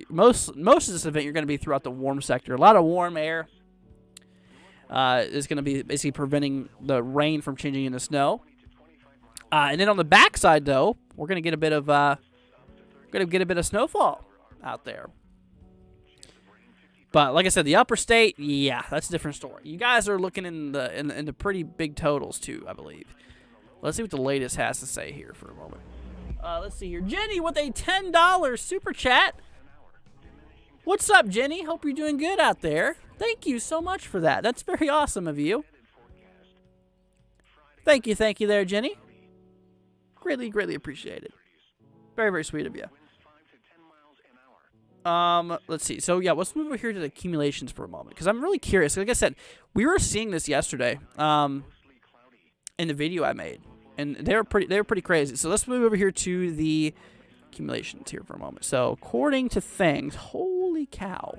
most of this event you're going to be throughout the warm sector. A lot of warm air is going to be basically preventing the rain from changing into snow. And then on the backside, though, we're going to get a bit of snowfall out there. But like I said, the upper state, yeah, that's a different story. You guys are looking in the pretty big totals too, I believe. Let's see what the latest has to say here for a moment. Let's see here. Jenny with a $10 super chat. What's up, Jenny? Hope you're doing good out there. Thank you so much for that. That's very awesome of you. Thank you there, Jenny. Greatly appreciated. Very, very sweet of you. Let's see. So yeah, let's move over here to the accumulations for a moment because I'm really curious. Like I said, we were seeing this yesterday, in the video I made, and they were pretty crazy. So let's move over here to the accumulations here for a moment. So according to things, holy cow,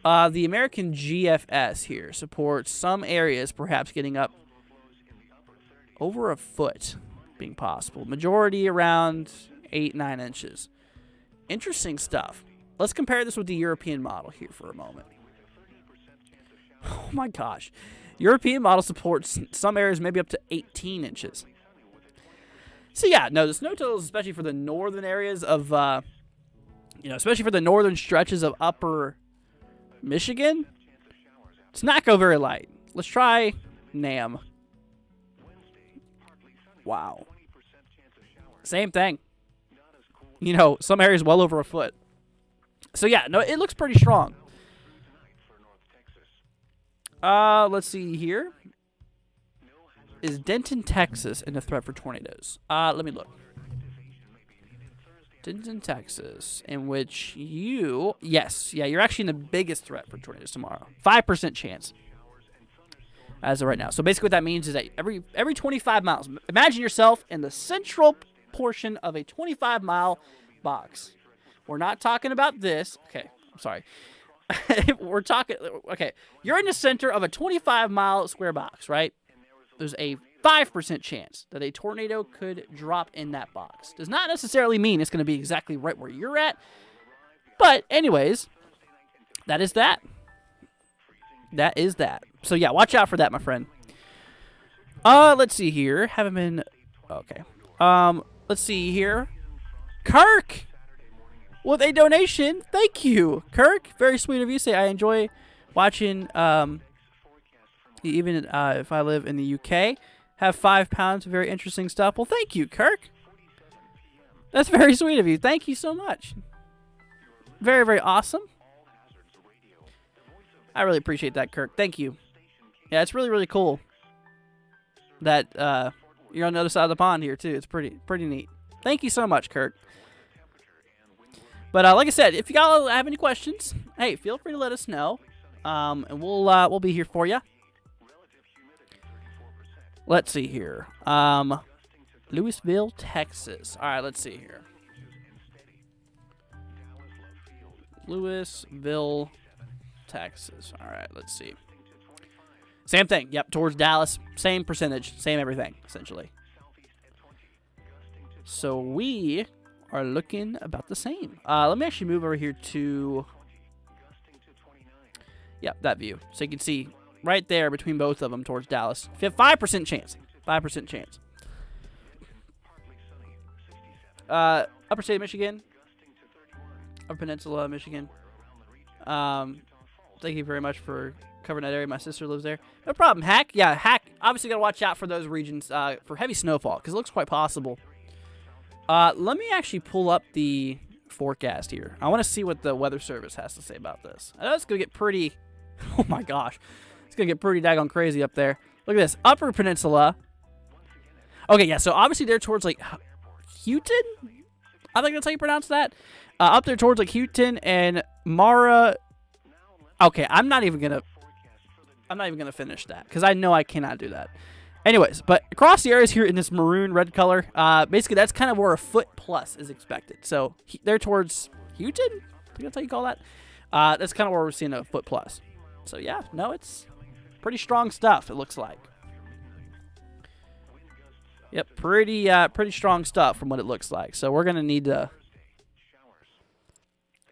the American GFS here supports some areas perhaps getting up over a foot being possible. Majority around 8-9 inches. Interesting stuff. Let's compare this with the European model here for a moment. Oh my gosh. European model supports some areas maybe up to 18 inches. So yeah, no, the snow totals, especially for the northern areas of, especially for the northern stretches of upper Michigan, does not go very light. Let's try NAM. Wow. Same thing. Some areas well over a foot. So yeah, no, it looks pretty strong. Let's see here. Is Denton, Texas, in a threat for tornadoes? Let me look. Denton, Texas, in which yes, you're actually in the biggest threat for tornadoes tomorrow. 5% chance as of right now. So basically what that means is that every 25 miles, imagine yourself in the central portion of a 25-mile box. We're not talking about this. Okay, I'm sorry. We're talking, okay, you're in the center of a 25-mile square box, right? There's a 5% chance that a tornado could drop in that box. Does not necessarily mean it's going to be exactly right where you're at. But anyways, that is that. That is that. So yeah, watch out for that, my friend. Let's see here. Haven't been, okay. Let's see here. Kirk! With a donation. Thank you, Kirk. Very sweet of you. Say, I enjoy watching, even if I live in the UK. Have 5 pounds of very interesting stuff. Well, thank you, Kirk. That's very sweet of you. Thank you so much. Very, very awesome. I really appreciate that, Kirk. Thank you. Yeah, it's really, really cool that you're on the other side of the pond here, too. It's pretty neat. Thank you so much, Kirk. But like I said, if you guys have any questions, hey, feel free to let us know, and we'll be here for you. Let's see here. Louisville, Texas. All right, let's see here. Louisville, Texas. All right, let's see. Same thing. Yep, towards Dallas. Same percentage. Same everything, essentially. So we are looking about the same. Let me actually move over here to... Yep, that view. So you can see right there between both of them towards Dallas. 5% chance. 5% chance. Upper State of Michigan. Upper Peninsula, Michigan. Thank you very much for covering that area. My sister lives there. No problem, Hack. Yeah, Hack. Obviously, got to watch out for those regions for heavy snowfall because it looks quite possible. Let me actually pull up the forecast here. I want to see what the Weather Service has to say about this. I know it's going to get pretty... Oh, my gosh. It's going to get pretty daggone crazy up there. Look at this. Upper Peninsula. Okay, yeah, so obviously they're towards, like, Houghton? I think that's how you pronounce that. Up there towards, like, Houghton and Mara... Okay, I'm not even gonna finish that because I know I cannot do that. Anyways, but across the areas here in this maroon red color, basically that's kind of where a foot plus is expected. So they're towards Houghton. I think that's how you call that. That's kind of where we're seeing a foot plus. So yeah, no, it's pretty strong stuff. It looks like. Yep, pretty strong stuff from what it looks like. So we're gonna need to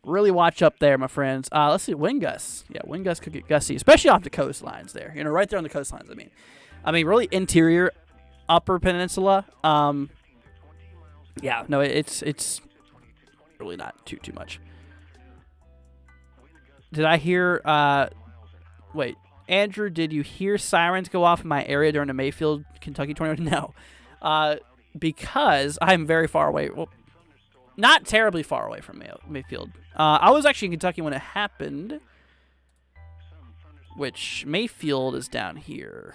really watch up there, my friends. Let's see, wind gusts. Yeah, wind gusts could get gusty, especially off the coastlines there. You know, right there on the coastlines, I mean, really interior, upper peninsula. Yeah, no, it's really not too much. Did I hear, wait, Andrew, did you hear sirens go off in my area during the Mayfield, Kentucky tornado? No. Because I'm very far away. Well, not terribly far away from Mayfield. I was actually in Kentucky when it happened, which Mayfield is down here.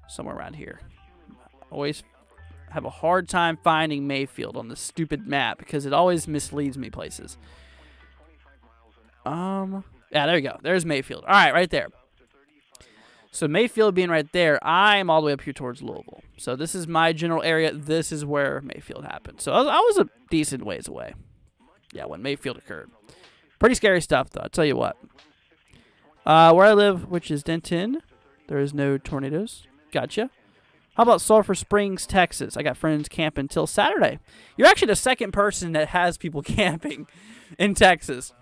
Somewhere around here. Always have a hard time finding Mayfield on this stupid map because it always misleads me places. Yeah, there you go. There's Mayfield. All right, right there. So Mayfield being right there, I'm all the way up here towards Louisville. So this is my general area. This is where Mayfield happened. So I was a decent ways away. Yeah, when Mayfield occurred. Pretty scary stuff, though. I'll tell you what. Where I live, which is Denton, there is no tornadoes. Gotcha. How about Sulphur Springs, Texas? I got friends camping till Saturday. You're actually the second person that has people camping in Texas.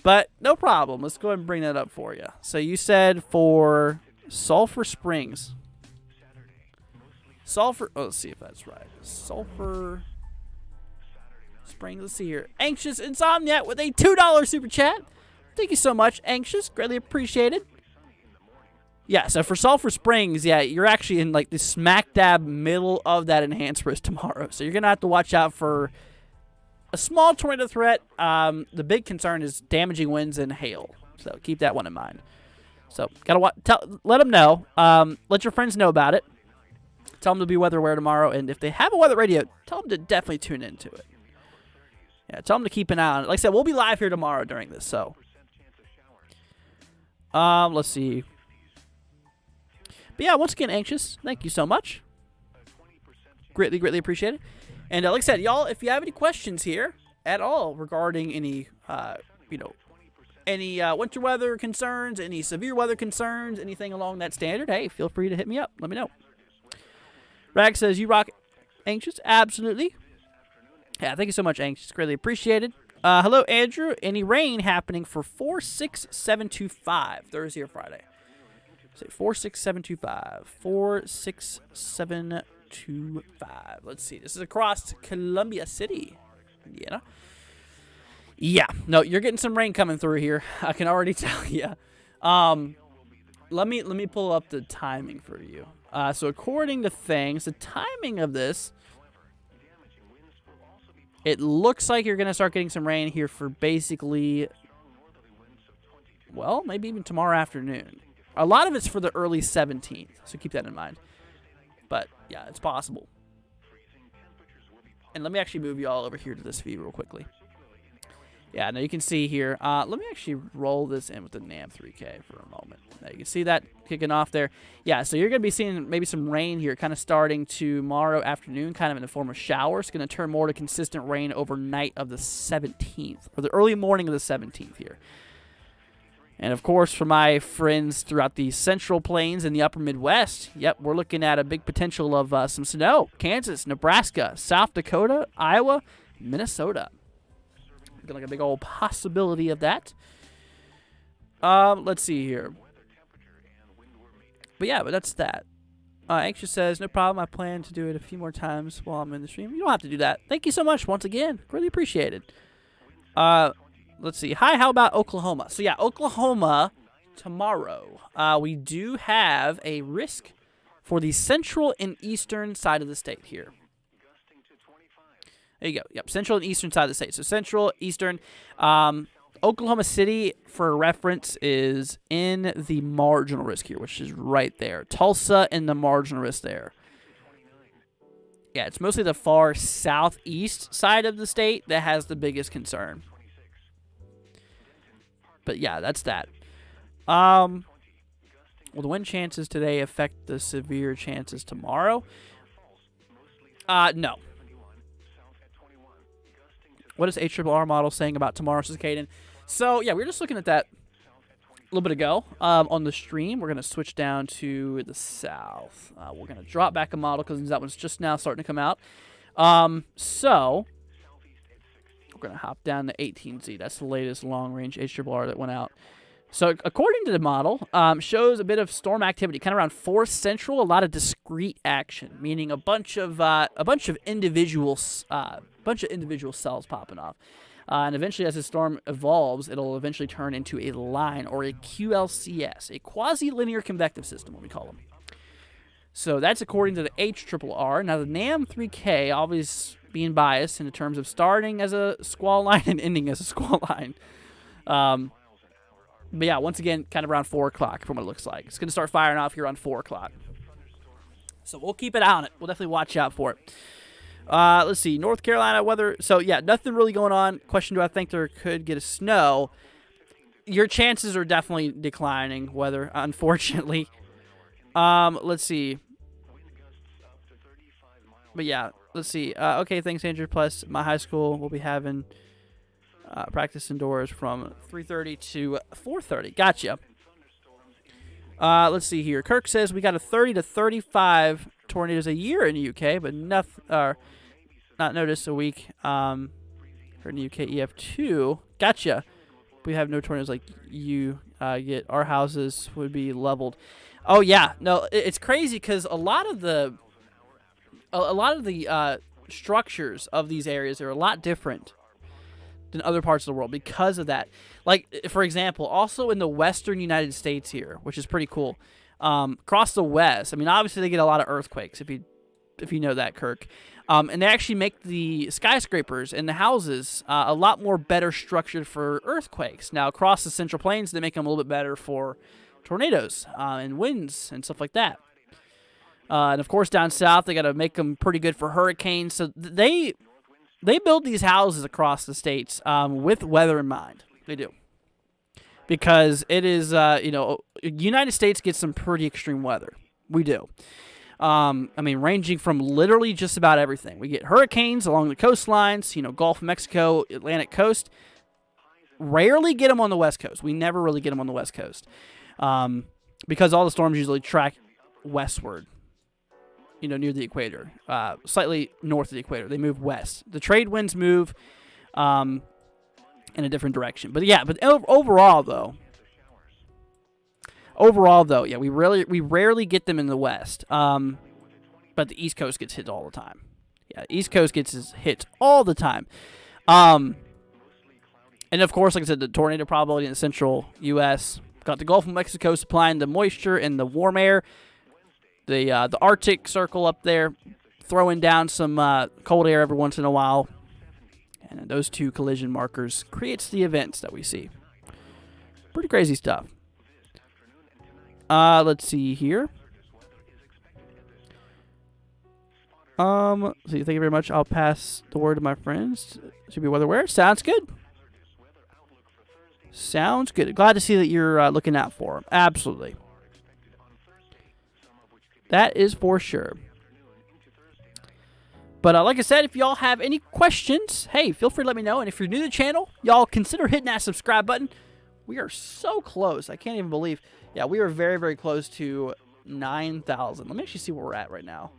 But no problem. Let's go ahead and bring that up for you. So you said for Sulphur Springs. Let's see if that's right. Sulphur Springs. Let's see here. Anxious Insomniac with a $2 super chat. Thank you so much, Anxious. Greatly appreciated. Yeah, so for Sulphur Springs, yeah, you're actually in like the smack dab middle of that enhanced risk tomorrow. So you're going to have to watch out for a small tornado threat. The big concern is damaging winds and hail. So keep that one in mind. So let them know. Let your friends know about it. Tell them to be weather aware tomorrow. And if they have a weather radio, tell them to definitely tune into it. Yeah, tell them to keep an eye on it. Like I said, we'll be live here tomorrow during this. So let's see. But yeah, once again, Anxious, thank you so much. Greatly, greatly appreciate it. And like I said, y'all, if you have any questions here at all regarding any, any winter weather concerns, any severe weather concerns, anything along that standard, hey, feel free to hit me up. Let me know. Rag says, you rock, Anxious. Absolutely. Yeah, thank you so much, Anxious. Greatly appreciated. Hello, Andrew. Any rain happening for 46725 Thursday or Friday? Say 46725. 46725. Let's see. This is across Columbia City, Indiana. Yeah. No, you're getting some rain coming through here. I can already tell you. Let me pull up the timing for you. So according to things, the timing of this, it looks like you're going to start getting some rain here for basically, well, maybe even tomorrow afternoon. A lot of it's for the early 17th, so keep that in mind. But, yeah, it's possible. And let me actually move you all over here to this view real quickly. Yeah, now you can see here. Let me actually roll this in with the NAM 3K for a moment. Now you can see that kicking off there. Yeah, so you're going to be seeing maybe some rain here kind of starting tomorrow afternoon, kind of in the form of showers. It's going to turn more to consistent rain overnight of the 17th, or the early morning of the 17th here. And, of course, for my friends throughout the central plains and the upper Midwest, yep, we're looking at a big potential of some snow. Kansas, Nebraska, South Dakota, Iowa, Minnesota. Looking like a big old possibility of that. Let's see here. But, yeah, but that's that. Anxious says, no problem. I plan to do it a few more times while I'm in the stream. You don't have to do that. Thank you so much once again. Really appreciate it. Let's see. Hi, how about Oklahoma? So, yeah, Oklahoma tomorrow. We do have a risk for the central and eastern side of the state here. There you go. Yep, central and eastern side of the state. So, central, eastern. Oklahoma City, for reference, is in the marginal risk here, which is right there. Tulsa in the marginal risk there. Yeah, it's mostly the far southeast side of the state that has the biggest concern. But yeah, that's that. Will the wind chances today affect the severe chances tomorrow? No. What is HRRR model saying about tomorrow, says Caden? So, yeah, we were just looking at that a little bit ago on the stream. We're going to switch down to the south. We're going to drop back a model because that one's just now starting to come out. So we're going to hop down to 18Z. That's the latest long-range HRRR that went out. So according to the model, shows a bit of storm activity, kind of around 4 Central, a lot of discrete action, meaning a bunch of individual cells popping off. And eventually, as the storm evolves, it'll eventually turn into a line, or a QLCS, a quasi-linear convective system, what we call them. So that's according to the HRRR. Now, the NAM 3K, always being biased in terms of starting as a squall line and ending as a squall line. But yeah, once again, kind of around 4 o'clock from what it looks like. It's going to start firing off here on 4 o'clock. So we'll keep an eye on it. We'll definitely watch out for it. Let's see. North Carolina weather. So, yeah, nothing really going on. Question, do I think there could get a snow? Your chances are definitely declining, weather, unfortunately. Let's see. But, yeah, let's see. Okay, thanks, Andrew. Plus, my high school will be having practice indoors from 3:30 to 4:30. Gotcha. Let's see here. Kirk says we got a 30 to 35 tornadoes a year in the UK, but not noticed a week. For the UK EF2. Gotcha. We have no tornadoes like you get. Our houses would be leveled. Oh yeah, no, it's crazy because a lot of the structures of these areas are a lot different than other parts of the world because of that. Like, for example, also in the western United States here, which is pretty cool. Across the west, I mean, obviously they get a lot of earthquakes, if you know that, Kirk. And they actually make the skyscrapers and the houses a lot more better structured for earthquakes. Now, across the Central Plains, they make them a little bit better for tornadoes and winds and stuff like that. And, of course, down south, they got to make them pretty good for hurricanes. So they build these houses across the states with weather in mind. They do. Because it is, United States gets some pretty extreme weather. We do. Ranging from literally just about everything. We get hurricanes along the coastlines, Gulf of Mexico, Atlantic coast. Rarely get them on the West Coast. We never really get them on the West Coast. Because all the storms usually track westward, near the equator, slightly north of the equator. They move west. The trade winds move in a different direction. But overall though, yeah, we rarely get them in the west. But the East Coast gets hit all the time. Yeah, East Coast gets hit all the time. And of course, like I said, the tornado probability in the central U.S. Got the Gulf of Mexico supplying the moisture and the warm air. The Arctic Circle up there throwing down some cold air every once in a while. And those two collision markers creates the events that we see. Pretty crazy stuff. Let's see here. So thank you very much. I'll pass the word to my friends. Should be weather aware. Sounds good. Sounds good. Glad to see that you're looking out for them. Absolutely. That is for sure. But like I said, if y'all have any questions, hey, feel free to let me know. And if you're new to the channel, y'all consider hitting that subscribe button. We are so close. I can't even believe. Yeah, we are very, very close to 9,000. Let me actually see where we're at right now.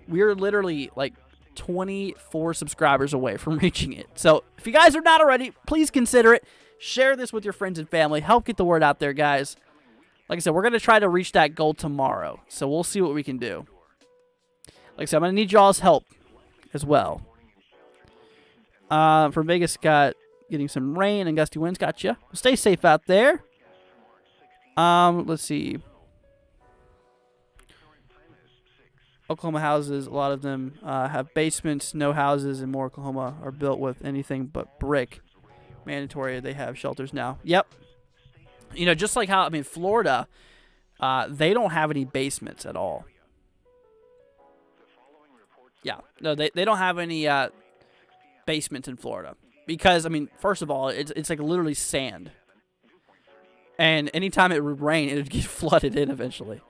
We are literally like 24 subscribers away from reaching it. So if you guys are not already, please consider it. Share this with your friends and family. Help get the word out there, guys. Like I said, we're going to try to reach that goal tomorrow. So we'll see what we can do. Like I said, I'm going to need y'all's help as well. From Vegas, got getting some rain and gusty winds. Gotcha. Stay safe out there. Let's see. Oklahoma houses, a lot of them have basements. No houses in more Oklahoma are built with anything but brick. Mandatory, they have shelters now. Yep. Just like how, Florida, they don't have any basements at all. Yeah. No, they don't have any basements in Florida. Because, first of all, it's like literally sand. And anytime it would rain, it would get flooded in eventually.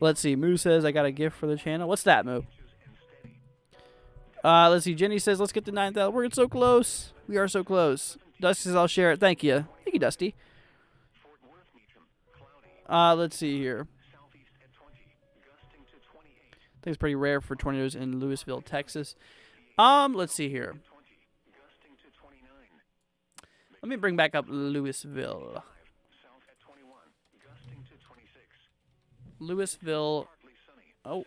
Let's see. Moo says, I got a gift for the channel. What's that, Moo? Let's see. Jenny says, let's get to 9,000. We're getting so close. We are so close. Dusty says, I'll share it. Thank you. Thank you, Dusty. Let's see here. I think it's pretty rare for tornadoes in Louisville, Texas. Let's see here. Let me bring back up Louisville. Louisville. Oh.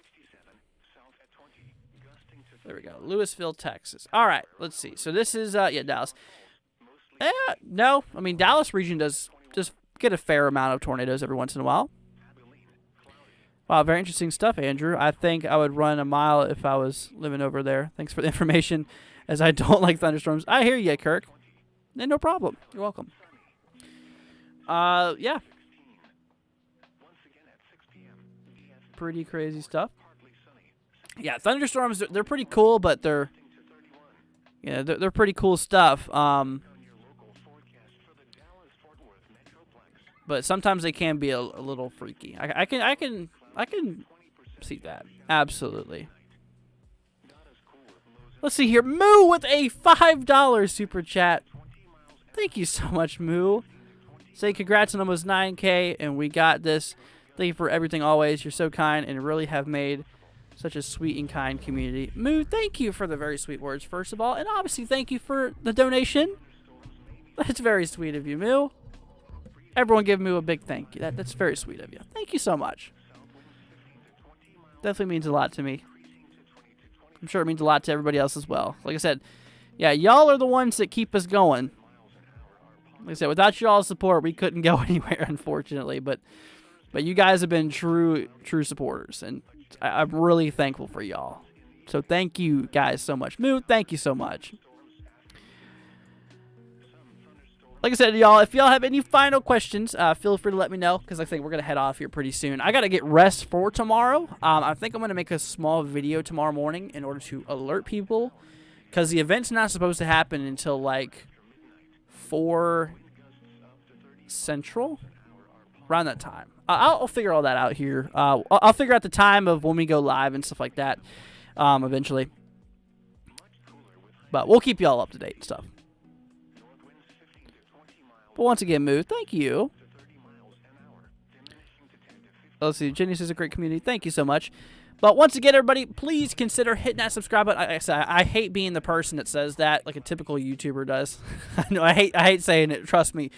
There we go. Louisville, Texas. All right. Let's see. So this is, Dallas. No. Dallas region does just get a fair amount of tornadoes every once in a while. Wow, very interesting stuff, Andrew. I think I would run a mile if I was living over there. Thanks for the information, as I don't like thunderstorms. I hear you, Kirk. No problem. You're welcome. Yeah. pretty crazy stuff. Yeah, thunderstorms, they're pretty cool, but they're pretty cool stuff. But sometimes they can be a little freaky. I can see that. Absolutely. Let's see here. Moo with a $5 super chat. Thank you so much, Moo. Say congrats on almost 9K, and we got this. Thank you for everything always. You're so kind and really have made such a sweet and kind community. Moo, thank you for the very sweet words, first of all. And obviously, thank you for the donation. That's very sweet of you, Moo. Everyone give Moo a big thank you. That's very sweet of you. Thank you so much. Definitely means a lot to me. I'm sure it means a lot to everybody else as well. Like I said, yeah, y'all are the ones that keep us going. Like I said, without y'all's support, we couldn't go anywhere, unfortunately. But you guys have been true supporters, and I'm really thankful for y'all. So thank you guys so much. Moo, thank you so much. Like I said, y'all, if y'all have any final questions, feel free to let me know, because I think we're going to head off here pretty soon. I got to get rest for tomorrow. I think I'm going to make a small video tomorrow morning in order to alert people, because the event's not supposed to happen until, like, 4 Central, around that time. I'll figure all that out here. I'll figure out the time of when we go live and stuff like that eventually. But we'll keep y'all up to date and stuff. But once again, Moo, thank you. Let's see. Jenny says a great community. Thank you so much. But once again, everybody, please consider hitting that subscribe button. I hate being the person that says that like a typical YouTuber does. I know I hate saying it. Trust me.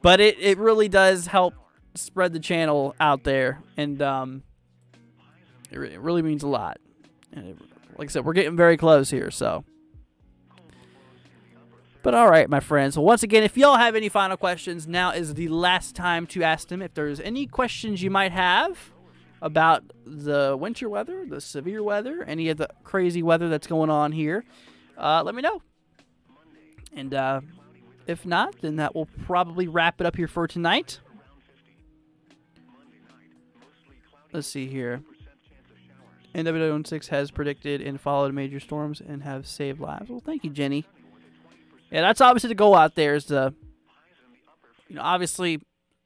But it really does help spread the channel out there, and it really means a lot. And like I said, we're getting very close here, so. But all right, my friends. So once again, if y'all have any final questions, now is the last time to ask them. If there's any questions you might have about the winter weather, the severe weather, any of the crazy weather that's going on here, let me know. And if not, then that will probably wrap it up here for tonight. Let's see here. NW16 has predicted and followed major storms and have saved lives. Well, thank you, Jenny. Yeah, that's obviously the goal out there, is to, obviously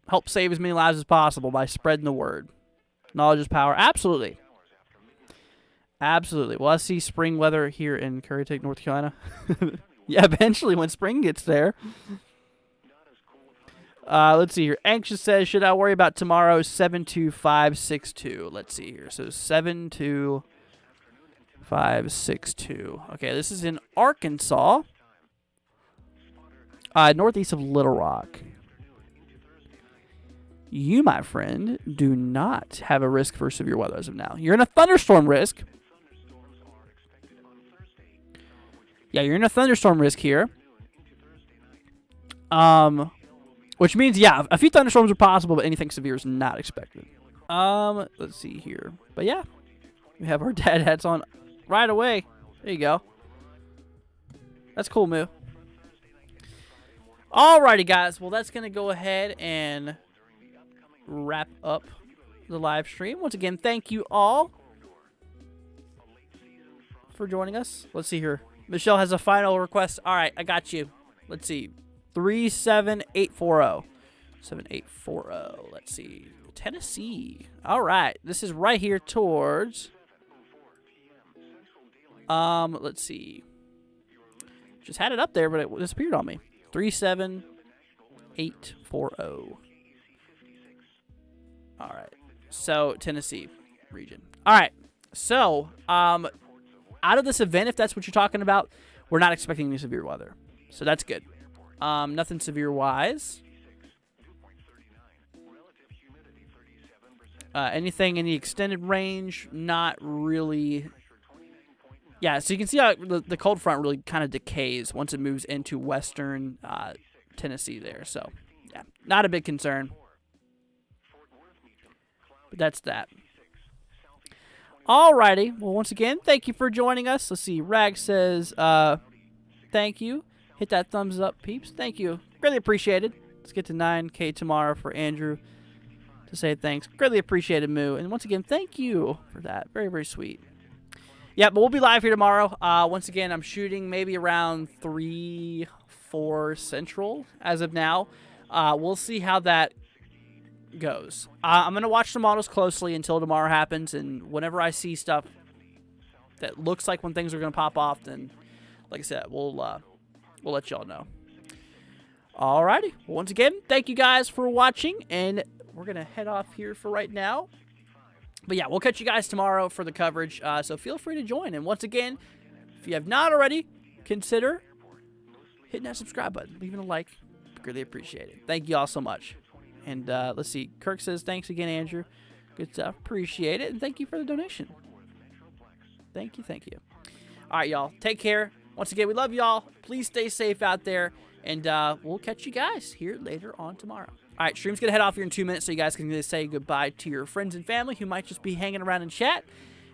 help save as many lives as possible by spreading the word. Knowledge is power. Absolutely. Absolutely. Well, I see spring weather here in Currituck, North Carolina. Yeah, eventually when spring gets there. Let's see here. Anxious says, should I worry about tomorrow? 72562. Let's see here. So 72562. Okay, this is in Arkansas. Northeast of Little Rock. You, my friend, do not have a risk for severe weather as of now. You're in a thunderstorm risk. Yeah, you're in a thunderstorm risk here. Which means, yeah, a few thunderstorms are possible, but anything severe is not expected. Let's see here. But yeah, we have our dad hats on right away. There you go. That's cool, Moo. Alrighty, guys. Well, that's going to go ahead and wrap up the live stream. Once again, thank you all for joining us. Let's see here. Michelle has a final request. All right, I got you. Let's see. 37840. 7840. Let's see. Tennessee. All right. This is right here towards... let's see. Just had it up there, but it disappeared on me. 37840. All right. So, Tennessee region. All right. So, out of this event, if that's what you're talking about, we're not expecting any severe weather. So, that's good. Nothing severe-wise. Anything in the extended range, not really. Yeah, so you can see how the cold front really kind of decays once it moves into western Tennessee there. So, yeah, not a big concern. But that's that. Alrighty. Well, once again, thank you for joining us. Let's see. Rag says, thank you. Hit that thumbs up, peeps. Thank you. Really appreciated. Let's get to 9K tomorrow for Andrew. to say thanks. Greatly appreciated, Moo. And once again, thank you for that. Very, very sweet. Yeah, but we'll be live here tomorrow. Once again, I'm shooting maybe around 3, 4 Central as of now. We'll see how that goes. I'm going to watch the models closely until tomorrow happens, and whenever I see stuff that looks like when things are going to pop off, then, like I said, we'll let y'all know. Alrighty. Well, once again, thank you guys for watching, and we're going to head off here for right now. But yeah, we'll catch you guys tomorrow for the coverage, so feel free to join. And once again, if you have not already, consider hitting that subscribe button, leaving a like. Greatly appreciate it. Thank you all so much. And let's see, Kirk says, thanks again, Andrew. Good stuff. Appreciate it. And thank you for the donation. Thank you, thank you. All right, y'all. Take care. Once again, we love y'all. Please stay safe out there. And we'll catch you guys here later on tomorrow. All right, stream's going to head off here in 2 minutes so you guys can say goodbye to your friends and family who might just be hanging around in chat.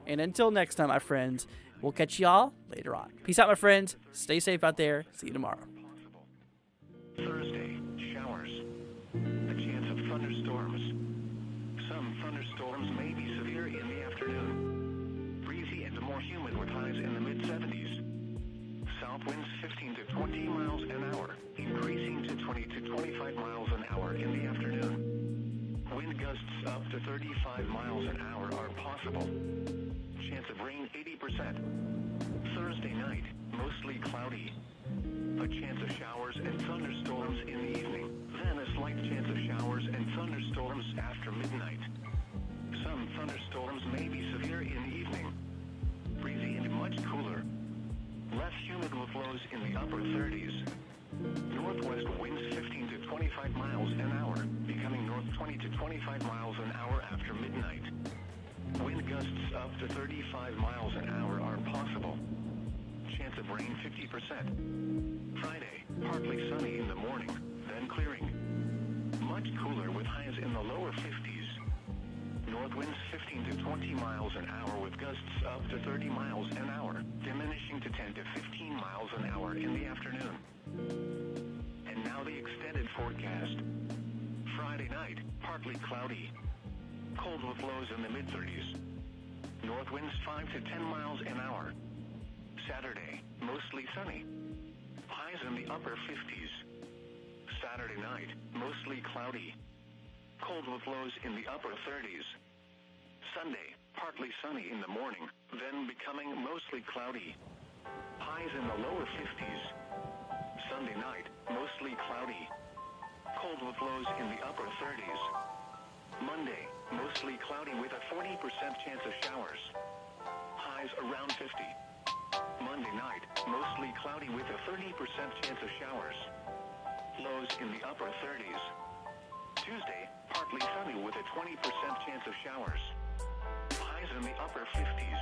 And until next time, my friends, we'll catch y'all later on. Peace out, my friends. Stay safe out there. See you tomorrow. Thursday, showers. A chance of thunderstorms. Some thunderstorms may be severe in the afternoon. Breezy and more humid with highs in the mid-70s. South winds 15 to 20 miles an hour, increasing to 20 to 25 miles an hour in the afternoon. Wind gusts up to 35 miles an hour are possible. Chance of rain 80%. Thursday night, mostly cloudy. A chance of showers and thunderstorms in the evening. Then a slight chance of showers and thunderstorms after midnight. Some thunderstorms may be severe in the evening. Breezy and much cooler. Less humid with lows in the upper 30s. Northwest winds 15 to 25 miles an hour, becoming north 20 to 25 miles an hour after midnight. Wind gusts up to 35 miles an hour are possible. Chance of rain 50%. Friday, partly sunny in the morning, then clearing. Much cooler with highs in the lower 50s. North winds 15 to 20 miles an hour with gusts up to 30 miles an hour, diminishing to 10 to 15 miles an hour in the afternoon. And now the extended forecast. Friday night, partly cloudy. Cold with lows in the mid-30s. North winds 5 to 10 miles an hour. Saturday, mostly sunny. Highs in the upper 50s. Saturday night, mostly cloudy. Cold with lows in the upper 30s. Sunday, partly sunny in the morning, then becoming mostly cloudy. Highs in the lower 50s. Sunday night, mostly cloudy. Cold with lows in the upper 30s. Monday, mostly cloudy with a 40% chance of showers. Highs around 50. Monday night, mostly cloudy with a 30% chance of showers. Lows in the upper 30s. Tuesday, partly sunny with a 20% chance of showers. Highs in the upper 50s.